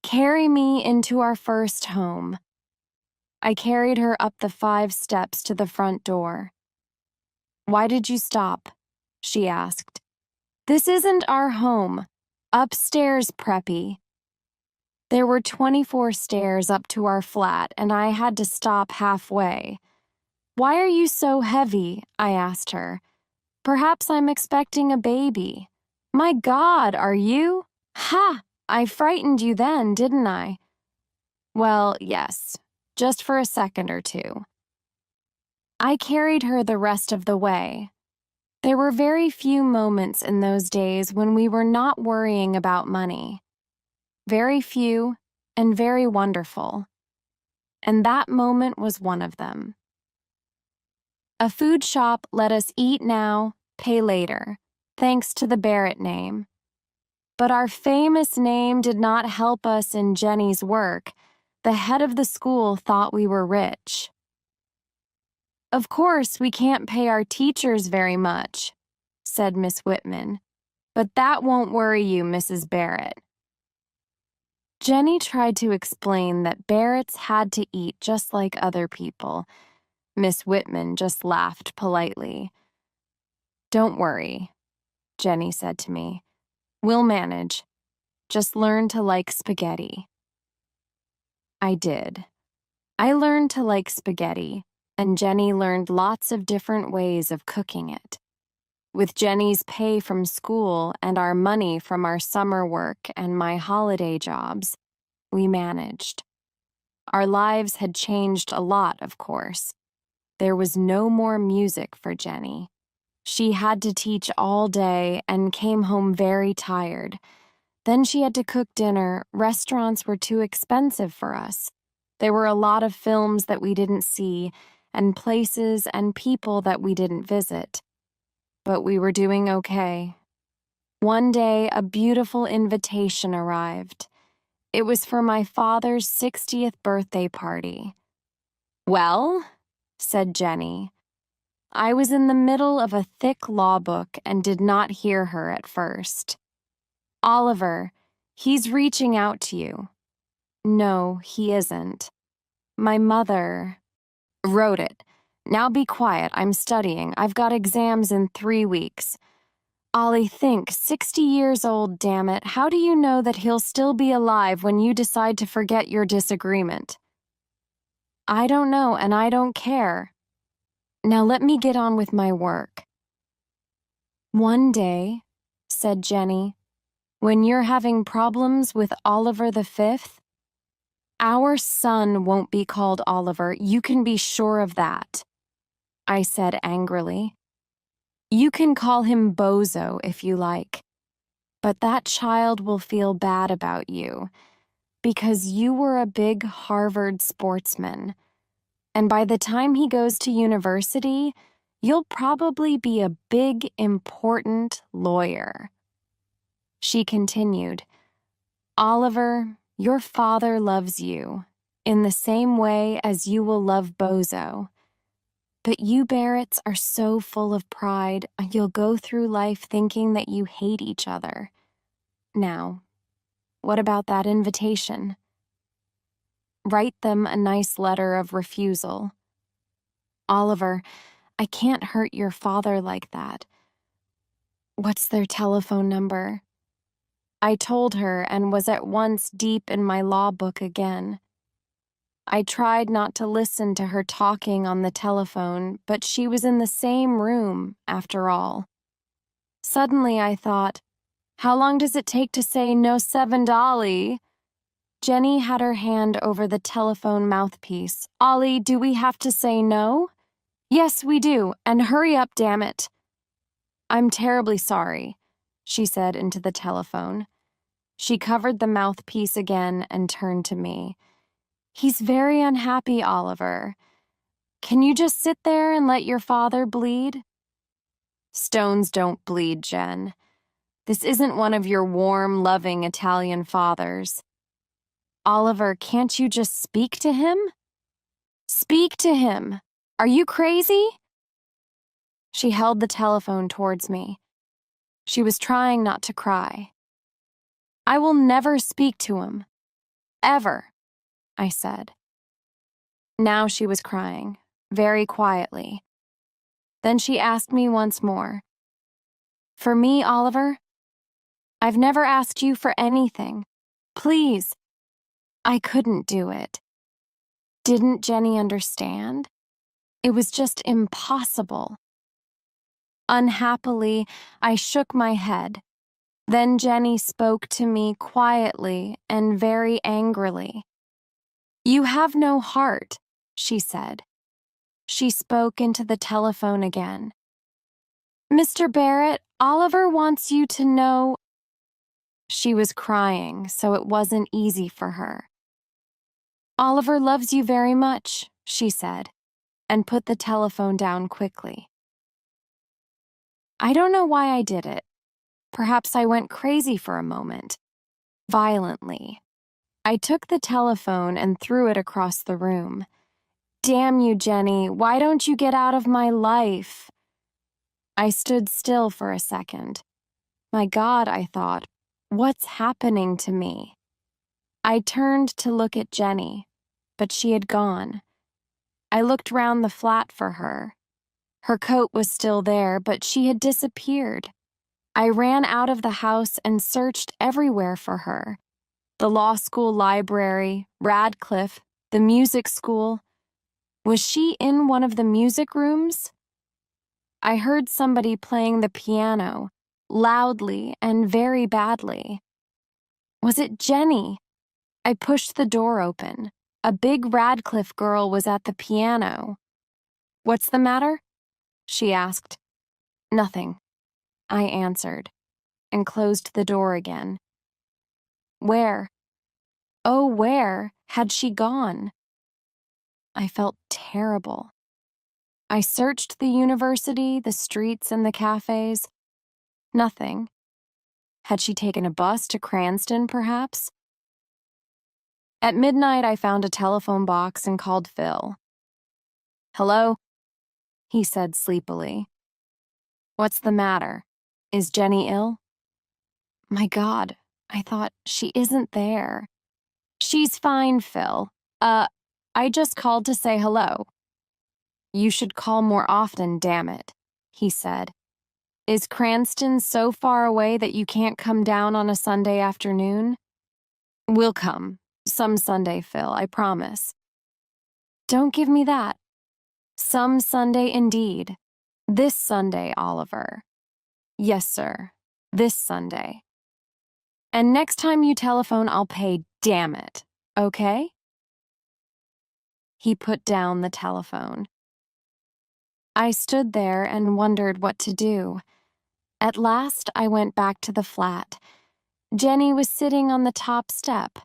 Speaker 1: Carry me into our first home. I carried her up the 5 steps to the front door. "Why did you stop?" she asked. "This isn't our home. Upstairs, Preppy." There were 24 stairs up to our flat, and I had to stop halfway. "Why are you so heavy?" I asked her. "Perhaps I'm expecting a baby." "My God, are you? Ha! I frightened you then, didn't I?" "Well, yes, just for a second or two." I carried her the rest of the way. There were very few moments in those days when we were not worrying about money. Very few and very wonderful. And that moment was one of them. A food shop let us eat now, pay later, thanks to the Barrett name. But our famous name did not help us in Jenny's work. The head of the school thought we were rich. "Of course, we can't pay our teachers very much," said Miss Whitman. "But that won't worry you, Mrs. Barrett." Jenny tried to explain that Barretts had to eat just like other people. Miss Whitman just laughed politely. "Don't worry," Jenny said to me. "We'll manage. Just learn to like spaghetti." I did. I learned to like spaghetti, and Jenny learned lots of different ways of cooking it. With Jenny's pay from school and our money from our summer work and my holiday jobs, we managed. Our lives had changed a lot, of course. There was no more music for Jenny. She had to teach all day and came home very tired. Then she had to cook dinner. Restaurants were too expensive for us. There were a lot of films that we didn't see, and places and people that we didn't visit. But we were doing okay. One day, a beautiful invitation arrived. It was for my father's 60th birthday party. "Well?" said Jenny. I was in the middle of a thick law book and did not hear her at first. "Oliver, he's reaching out to you." "No, he isn't. My mother wrote it. Now be quiet, I'm studying. I've got exams in 3 weeks. Ollie, think, 60 years old, damn it. How do you know that he'll still be alive when you decide to forget your disagreement?" "I don't know, and I don't care. Now let me get on with my work." "One day," said Jenny, "when you're having problems with Oliver V, our son won't be called Oliver. You can be sure of that," I said angrily. "You can call him Bozo if you like." But that child will feel bad about you because you were a big Harvard sportsman. And by the time he goes to university, you'll probably be a big, important lawyer. She continued, Oliver, your father loves you in the same way as you will love Bozo. But you Barretts are so full of pride, you'll go through life thinking that you hate each other. Now, what about that invitation? Write them a nice letter of refusal. Oliver, I can't hurt your father like that. What's their telephone number? I told her and was at once deep in my law book again. I tried not to listen to her talking on the telephone, but she was in the same room, after all. Suddenly I thought, how long does it take to say no $7? Jenny had her hand over the telephone mouthpiece. Ollie, do we have to say no? Yes, we do, and hurry up, damn it. I'm terribly sorry, she said into the telephone. She covered the mouthpiece again and turned to me. He's very unhappy, Oliver. Can you just sit there and let your father bleed? Stones don't bleed, Jen. This isn't one of your warm, loving Italian fathers. Oliver, can't you just speak to him? Speak to him. Are you crazy? She held the telephone towards me. She was trying not to cry. I will never speak to him. Ever, I said. Now she was crying, very quietly. Then she asked me once more. For me, Oliver? I've never asked you for anything. Please. I couldn't do it. Didn't Jenny understand? It was just impossible. Unhappily, I shook my head. Then Jenny spoke to me quietly and very angrily. You have no heart, she said. She spoke into the telephone again. Mr. Barrett, Oliver wants you to know. She was crying, so it wasn't easy for her. Oliver loves you very much, she said, and put the telephone down quickly. I don't know why I did it. Perhaps I went crazy for a moment. Violently. I took the telephone and threw it across the room. Damn you, Jenny, why don't you get out of my life? I stood still for a second. My God, I thought, what's happening to me? I turned to look at Jenny, but she had gone. I looked round the flat for her. Her coat was still there, but she had disappeared. I ran out of the house and searched everywhere for her. The law school library, Radcliffe, the music school. Was she in one of the music rooms? I heard somebody playing the piano, loudly and very badly. Was it Jenny? I pushed the door open. A big Radcliffe girl was at the piano. What's the matter? She asked. Nothing, I answered, and closed the door again. Where? Oh, where had she gone? I felt terrible. I searched the university, the streets, and the cafes. Nothing. Had she taken a bus to Cranston, perhaps? At midnight, I found a telephone box and called Phil. Hello? He said sleepily. What's the matter? Is Jenny ill? My God, I thought, she isn't there. She's fine, Phil. I just called to say hello. You should call more often, damn it, he said. Is Cranston so far away that you can't come down on a Sunday afternoon? We'll come. Some Sunday, Phil, I promise. Don't give me that. Some Sunday indeed. This Sunday, Oliver. Yes, sir. This Sunday. And next time you telephone, I'll pay, damn it. Okay? He put down the telephone. I stood there and wondered what to do. At last, I went back to the flat. Jenny was sitting on the top step.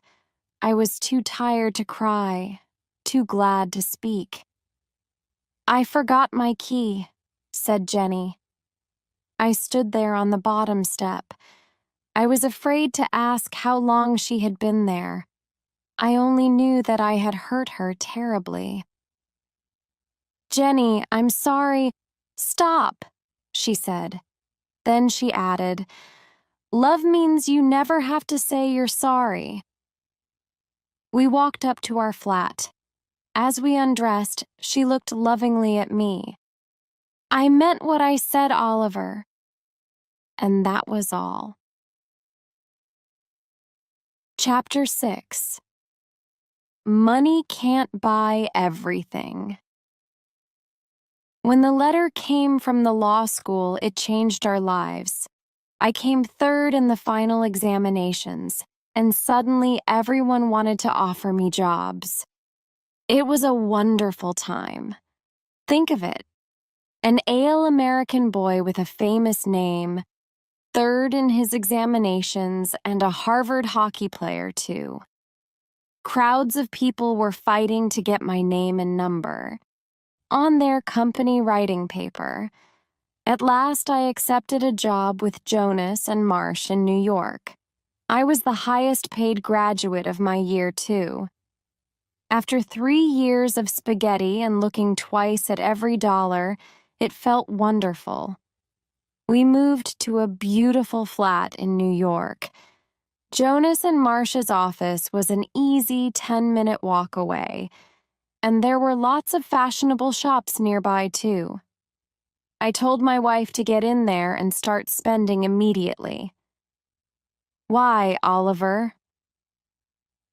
Speaker 1: I was too tired to cry, too glad to speak. "I forgot my key," said Jenny. I stood there on the bottom step. I was afraid to ask how long she had been there. I only knew that I had hurt her terribly. "Jenny, I'm sorry." "Stop," she said. Then she added, "Love means you never have to say you're sorry." We walked up to our flat. As we undressed, she looked lovingly at me. "I meant what I said, Oliver." And that was all. Chapter 6. Money can't buy everything. When the letter came from the law school, it changed our lives. I came third in the final examinations, and suddenly everyone wanted to offer me jobs. It was a wonderful time. Think of it. An American boy with a famous name, third in his examinations, and a Harvard hockey player, too. Crowds of people were fighting to get my name and number on their company writing paper. At last, I accepted a job with Jonas and Marsh in New York. I was the highest paid graduate of my year, too. After 3 years of spaghetti and looking twice at every dollar, it felt wonderful. We moved to a beautiful flat in New York. Jonas and Marsh's office was an easy 10-minute walk away, and there were lots of fashionable shops nearby, too. I told my wife to get in there and start spending immediately. "Why, Oliver?"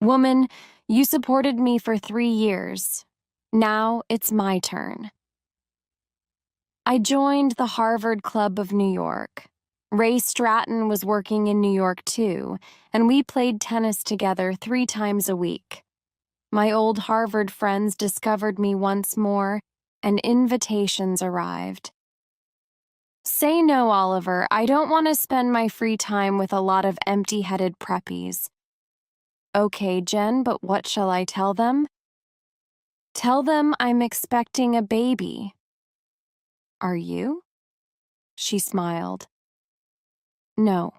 Speaker 1: "Woman, you supported me for 3 years. Now it's my turn." I joined the Harvard Club of New York. Ray Stratton was working in New York, too, and we played tennis together 3 times a week. My old Harvard friends discovered me once more, and invitations arrived. "Say no, Oliver. I don't want to spend my free time with a lot of empty-headed preppies." "Okay, Jen, but what shall I tell them?" "Tell them I'm expecting a baby." "Are you?" She smiled. "No.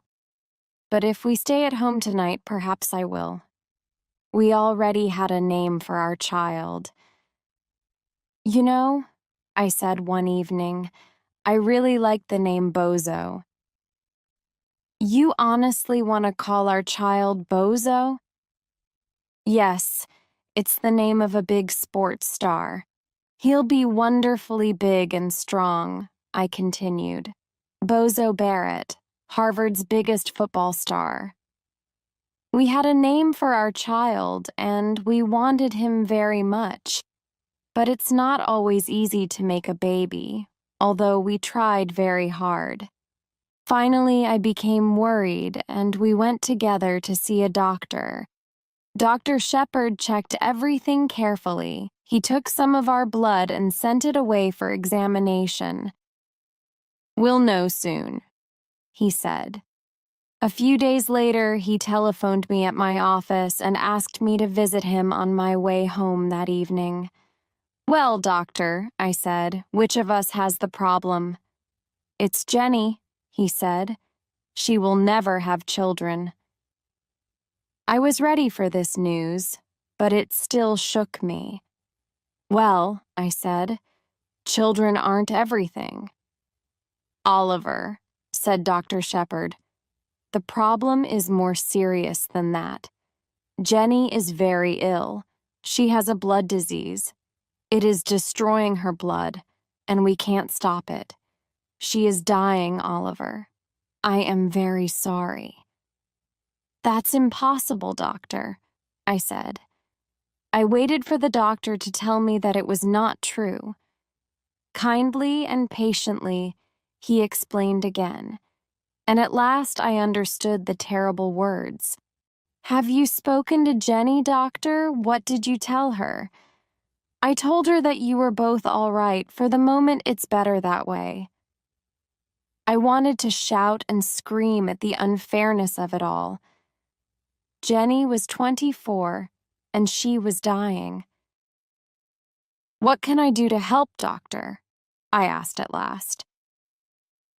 Speaker 1: But if we stay at home tonight, perhaps I will. We already had a name for our child." "You know," I said one evening, "I really like the name Bozo." "You honestly want to call our child Bozo?" "Yes, it's the name of a big sports star. He'll be wonderfully big and strong," I continued. "Bozo Barrett, Harvard's biggest football star." We had a name for our child, and we wanted him very much. But it's not always easy to make a baby, although we tried very hard. Finally, I became worried, and we went together to see a doctor. Dr. Shepard checked everything carefully. He took some of our blood and sent it away for examination. "We'll know soon," he said. A few days later, he telephoned me at my office and asked me to visit him on my way home that evening. "Well, doctor," I said, "which of us has the problem?" "It's Jenny," he said. "She will never have children." I was ready for this news, but it still shook me. "Well," I said, "children aren't everything." "Oliver," said Dr. Shepard, "the problem is more serious than that. Jenny is very ill. She has a blood disease. It is destroying her blood, and we can't stop it. She is dying, Oliver. I am very sorry." "That's impossible, doctor," I said. I waited for the doctor to tell me that it was not true. Kindly and patiently, he explained again, and at last I understood the terrible words. "Have you spoken to Jenny, doctor? What did you tell her?" "I told her that you were both all right. For the moment, it's better that way." I wanted to shout and scream at the unfairness of it all. Jenny was 24, and she was dying. "What can I do to help, doctor?" I asked at last.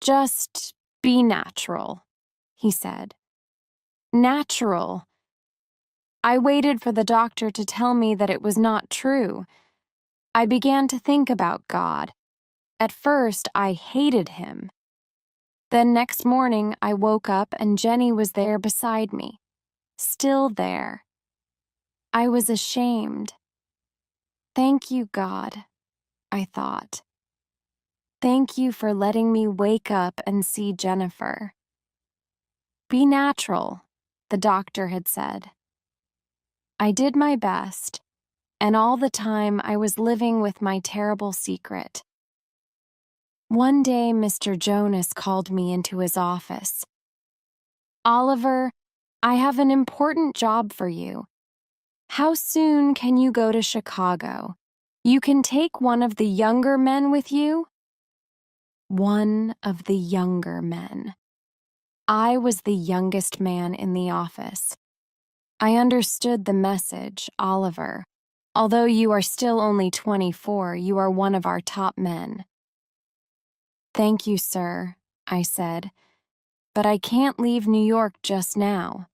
Speaker 1: "Just be natural," he said. Natural. I waited for the doctor to tell me that it was not true. I began to think about God. At first, I hated him. Then next morning, I woke up and Jenny was there beside me, still there. I was ashamed. Thank you, God, I thought. Thank you for letting me wake up and see Jennifer. Be natural, the doctor had said. I did my best, and all the time I was living with my terrible secret. One day, Mr. Jonas called me into his office. "Oliver, I have an important job for you. How soon can you go to Chicago? You can take one of the younger men with you?" One of the younger men. I was the youngest man in the office. I understood the message, Oliver. Although you are still only 24, you are one of our top men. "Thank you, sir," I said, "but I can't leave New York just now."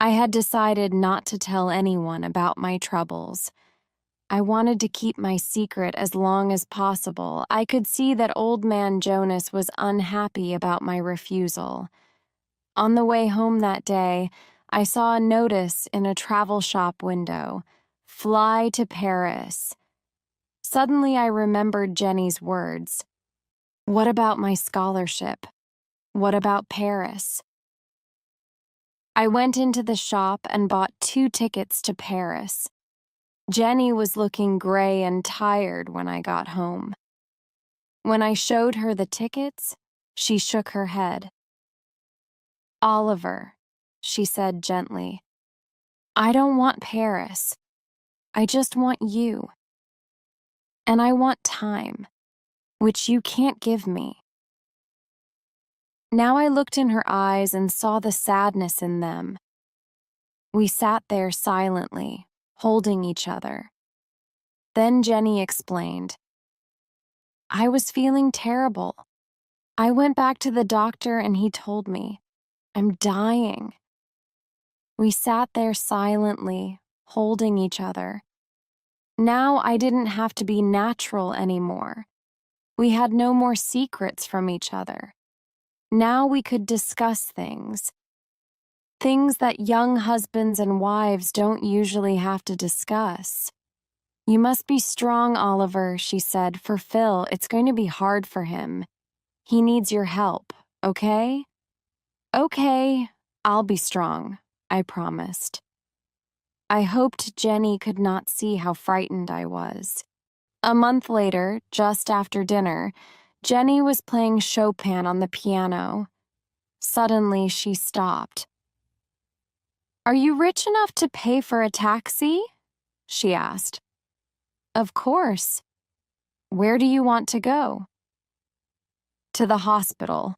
Speaker 1: I had decided not to tell anyone about my troubles. I wanted to keep my secret as long as possible. I could see that old man Jonas was unhappy about my refusal. On the way home that day, I saw a notice in a travel shop window: "Fly to Paris." Suddenly I remembered Jenny's words. What about my scholarship? What about Paris? I went into the shop and bought 2 tickets to Paris. Jenny was looking gray and tired when I got home. When I showed her the tickets, she shook her head. "Oliver," she said gently, "I don't want Paris. I just want you. And I want time, which you can't give me." Now I looked in her eyes and saw the sadness in them. We sat there silently, holding each other. Then Jenny explained. "I was feeling terrible. I went back to the doctor and he told me, I'm dying." We sat there silently, holding each other. Now I didn't have to be natural anymore. We had no more secrets from each other. Now we could discuss things. Things that young husbands and wives don't usually have to discuss. "You must be strong, Oliver," she said. "For Phil, it's going to be hard for him. He needs your help, okay?" "Okay, I'll be strong," I promised. I hoped Jenny could not see how frightened I was. A month later, just after dinner, Jenny was playing Chopin on the piano. Suddenly, she stopped. "Are you rich enough to pay for a taxi?" she asked. "Of course. Where do you want to go?" "To the hospital."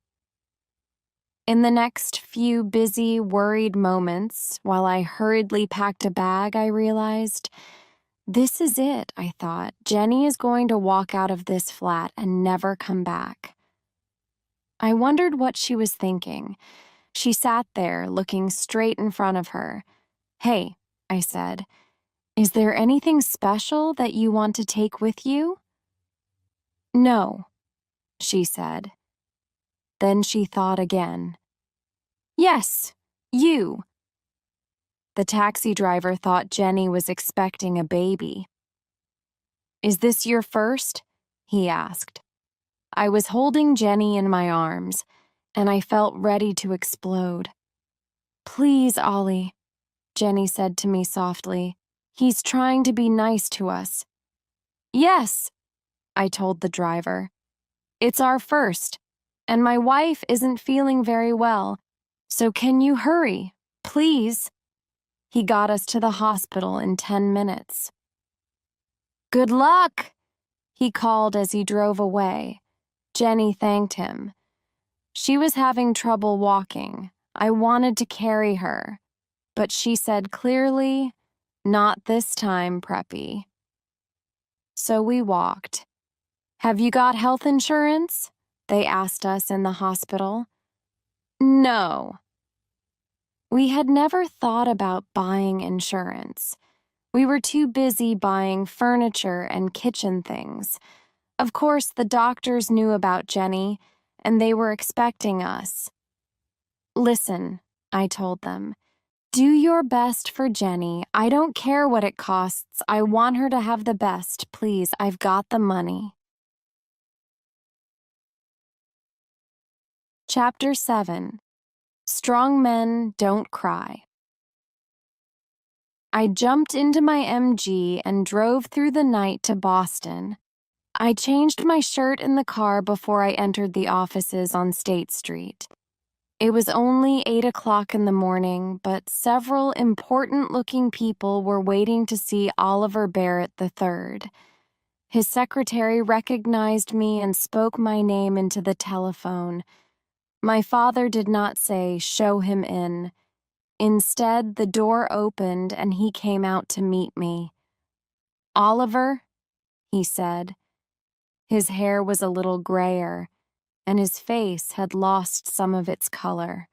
Speaker 1: In the next few busy, worried moments, while I hurriedly packed a bag, I realized, this is it, I thought. Jenny is going to walk out of this flat and never come back. I wondered what she was thinking. She sat there, looking straight in front of her. "Hey," I said, "is there anything special that you want to take with you?" "No," she said. Then she thought again. "Yes, you." The taxi driver thought Jenny was expecting a baby. "Is this your first?" he asked. I was holding Jenny in my arms, and I felt ready to explode. "Please, Ollie," Jenny said to me softly. "He's trying to be nice to us." "Yes," I told the driver. "It's our first, and my wife isn't feeling very well, so can you hurry, please?" He got us to the hospital in 10 minutes. "Good luck," he called as he drove away. Jenny thanked him. She was having trouble walking. I wanted to carry her, but she said clearly, "Not this time, Preppy." So we walked. "Have you got health insurance?" they asked us in the hospital. No. We had never thought about buying insurance. We were too busy buying furniture and kitchen things. Of course, the doctors knew about Jenny, and they were expecting us. "Listen," I told them. "Do your best for Jenny. I don't care what it costs. I want her to have the best. Please, I've got the money." Chapter 7. Strong Men Don't Cry. I jumped into my MG and drove through the night to Boston. I changed my shirt in the car before I entered the offices on State Street. It was only 8 o'clock in the morning, but several important-looking people were waiting to see Oliver Barrett III. His secretary recognized me and spoke my name into the telephone. My father did not say, "Show him in." Instead, the door opened and he came out to meet me. "Oliver," he said. His hair was a little grayer, and his face had lost some of its color.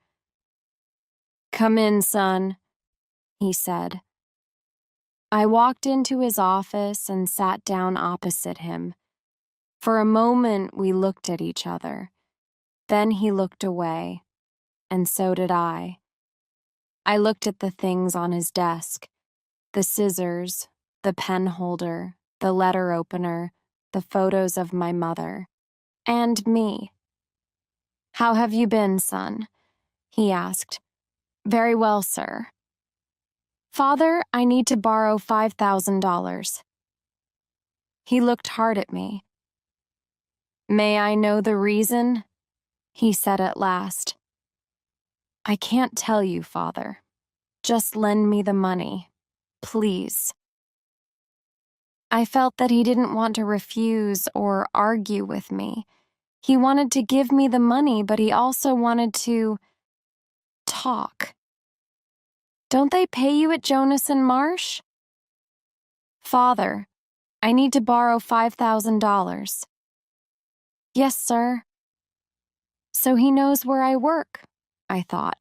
Speaker 1: "Come in, son," he said. I walked into his office and sat down opposite him. For a moment, we looked at each other. Then he looked away, and so did I. I looked at the things on his desk: the scissors, the pen holder, the letter opener, the photos of my mother, and me. "How have you been, son?" he asked. "Very well, sir." "Father, I need to borrow $5,000. He looked hard at me. "May I know the reason?" he said at last. "I can't tell you, Father. Just lend me the money, please." I felt that he didn't want to refuse or argue with me. He wanted to give me the money, but he also wanted to talk. "Don't they pay you at Jonas and Marsh?" "Father, I need to borrow $5,000. "Yes, sir." So he knows where I work, I thought.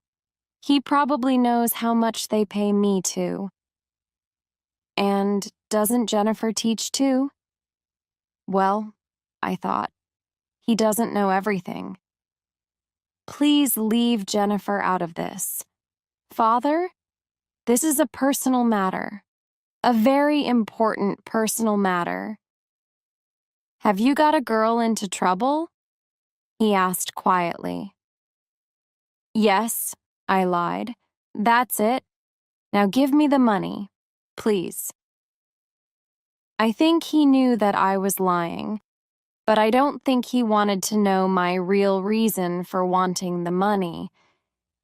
Speaker 1: He probably knows how much they pay me, too. And doesn't Jennifer teach, too? Well, I thought, he doesn't know everything. Please leave Jennifer out of this. Father, this is a personal matter. A very important personal matter. "Have you got a girl into trouble?" he asked quietly. "Yes," I lied. "That's it. Now give me the money, please." I think he knew that I was lying, but I don't think he wanted to know my real reason for wanting the money.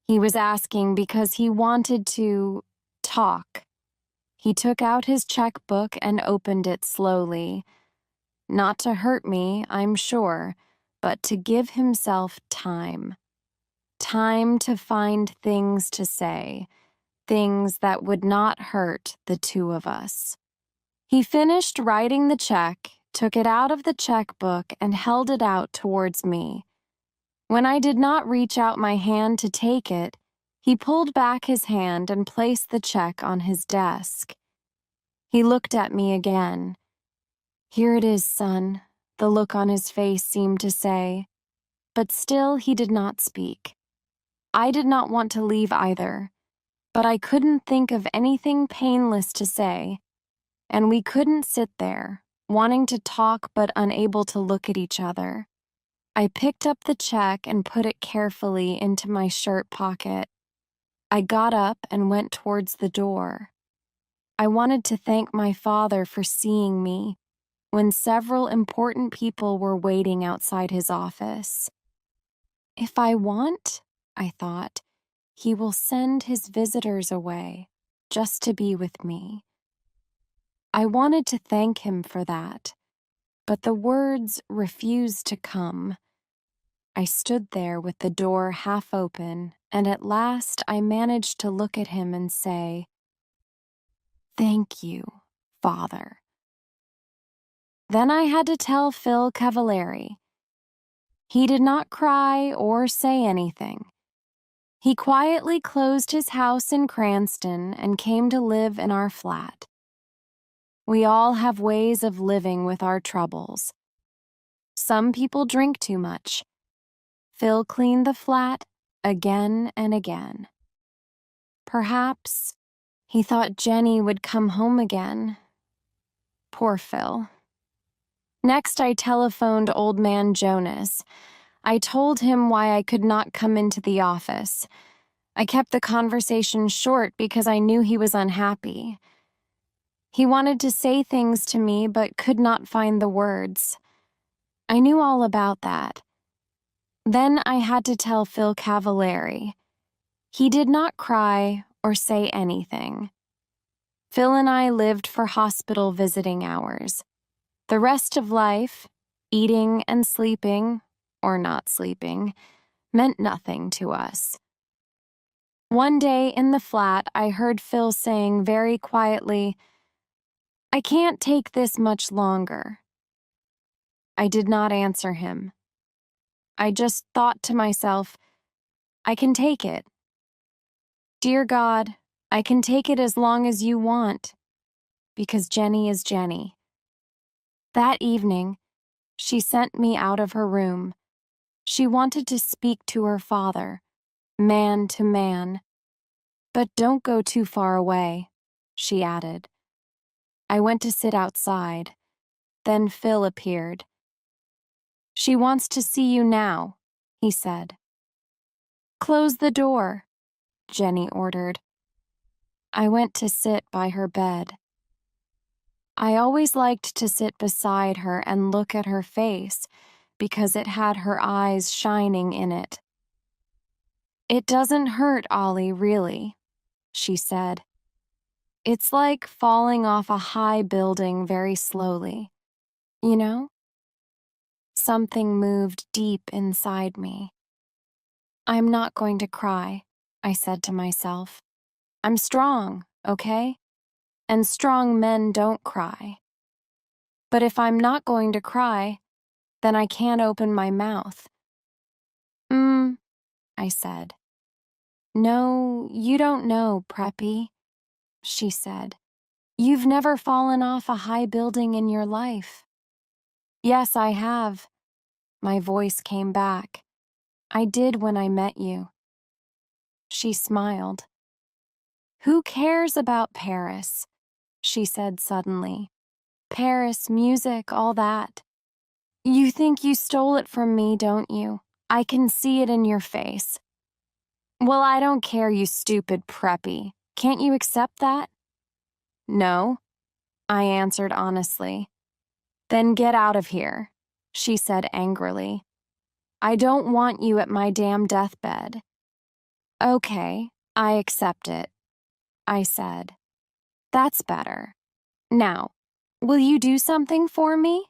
Speaker 1: He was asking because he wanted to talk. He took out his checkbook and opened it slowly. Not to hurt me, I'm sure, but to give himself time. Time to find things to say, things that would not hurt the two of us. He finished writing the check, took it out of the checkbook, and held it out towards me. When I did not reach out my hand to take it, he pulled back his hand and placed the check on his desk. He looked at me again. "Here it is, son," the look on his face seemed to say. But still he did not speak. I did not want to leave either, but I couldn't think of anything painless to say, and we couldn't sit there, wanting to talk but unable to look at each other. I picked up the check and put it carefully into my shirt pocket. I got up and went towards the door. I wanted to thank my father for seeing me when several important people were waiting outside his office. If I want, I thought, he will send his visitors away just to be with me. I wanted to thank him for that, but the words refused to come. I stood there with the door half open, and at last I managed to look at him and say, "Thank you, Father." Then I had to tell Phil Cavallari. He did not cry or say anything. He quietly closed his house in Cranston and came to live in our flat. We all have ways of living with our troubles. Some people drink too much. Phil cleaned the flat again and again. Perhaps he thought Jenny would come home again. Poor Phil. Next, I telephoned Old Man Jonas. I told him why I could not come into the office. I kept the conversation short because I knew he was unhappy. He wanted to say things to me but could not find the words. I knew all about that. Then I had to tell Phil Cavallari. He did not cry or say anything. Phil and I lived for hospital visiting hours. The rest of life, eating and sleeping, or not sleeping, meant nothing to us. One day in the flat, I heard Phil saying very quietly, "I can't take this much longer." I did not answer him. I just thought to myself, I can take it. Dear God, I can take it as long as you want, because Jenny is Jenny. That evening, she sent me out of her room. She wanted to speak to her father, man to man. But don't go too far away, she added. I went to sit outside. Then Phil appeared. She wants to see you now, he said. Close the door, Jenny ordered. I went to sit by her bed. I always liked to sit beside her and look at her face because it had her eyes shining in it. It doesn't hurt, Ollie, really, she said. It's like falling off a high building very slowly. You know? Something moved deep inside me. I'm not going to cry, I said to myself. I'm strong, okay? And strong men don't cry. But if I'm not going to cry, then I can't open my mouth. I said. No, you don't know, Preppy, she said. You've never fallen off a high building in your life. Yes, I have. My voice came back. I did when I met you. She smiled. Who cares about Paris? She said suddenly. Paris, music, all that. You think you stole it from me, don't you? I can see it in your face. Well, I don't care, you stupid preppy. Can't you accept that? No, I answered honestly. Then get out of here, she said angrily. I don't want you at my damn deathbed. Okay, I accept it, I said. That's better. Now, will you do something for me?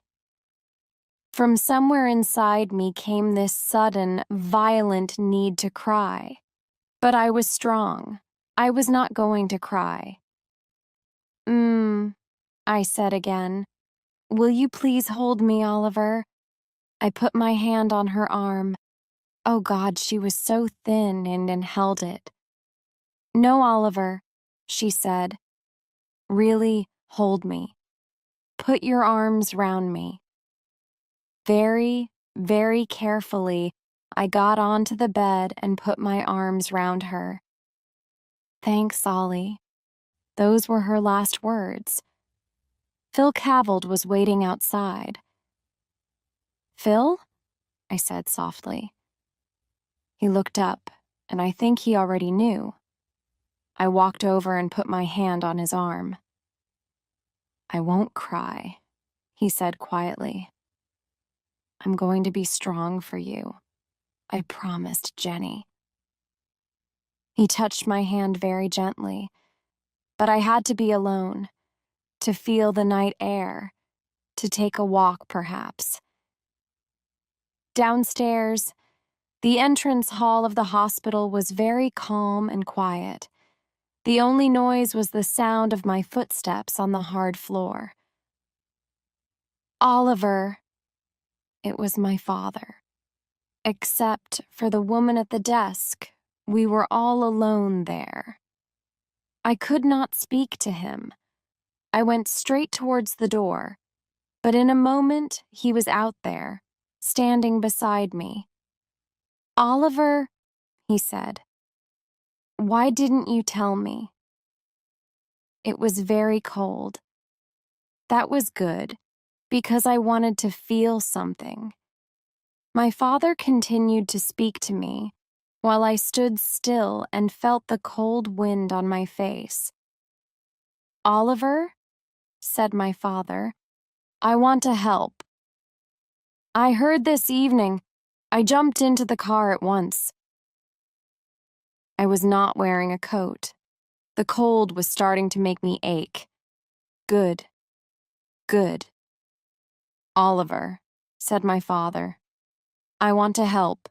Speaker 1: From somewhere inside me came this sudden, violent need to cry. But I was strong. I was not going to cry. I said again. Will you please hold me, Oliver? I put my hand on her arm. Oh God, she was so thin and held it. No, Oliver, she said. Really, hold me. Put your arms round me. Very, very carefully, I got onto the bed and put my arms round her. Thanks, Ollie. Those were her last words. Phil Cavalled was waiting outside. Phil? I said softly. He looked up, and I think he already knew. I walked over and put my hand on his arm. I won't cry, he said quietly. I'm going to be strong for you. I promised Jenny. He touched my hand very gently, but I had to be alone, to feel the night air, to take a walk perhaps. Downstairs, The entrance hall of the hospital was very calm and quiet. The only noise was the sound of my footsteps on the hard floor. Oliver. It was my father. Except for the woman at the desk, we were all alone there. I could not speak to him. I went straight towards the door, but in a moment he was out there, standing beside me. "Oliver," he said, "why didn't you tell me?" It was very cold. That was good, because I wanted to feel something. My father continued to speak to me, while I stood still and felt the cold wind on my face. "Oliver," said my father, "I want to help. I heard this evening. I jumped into the car at once." I was not wearing a coat. The cold was starting to make me ache. "Good. Good." "Oliver," said my father, "I want to help."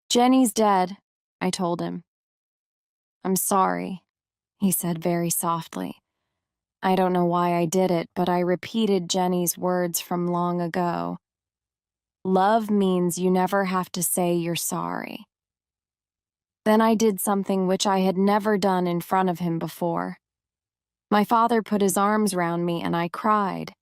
Speaker 1: "Jenny's dead," I told him. "I'm sorry," he said very softly. I don't know why I did it, but I repeated Jenny's words from long ago. Love means you never have to say you're sorry. Then I did something which I had never done in front of him before. My father put his arms round me and I cried.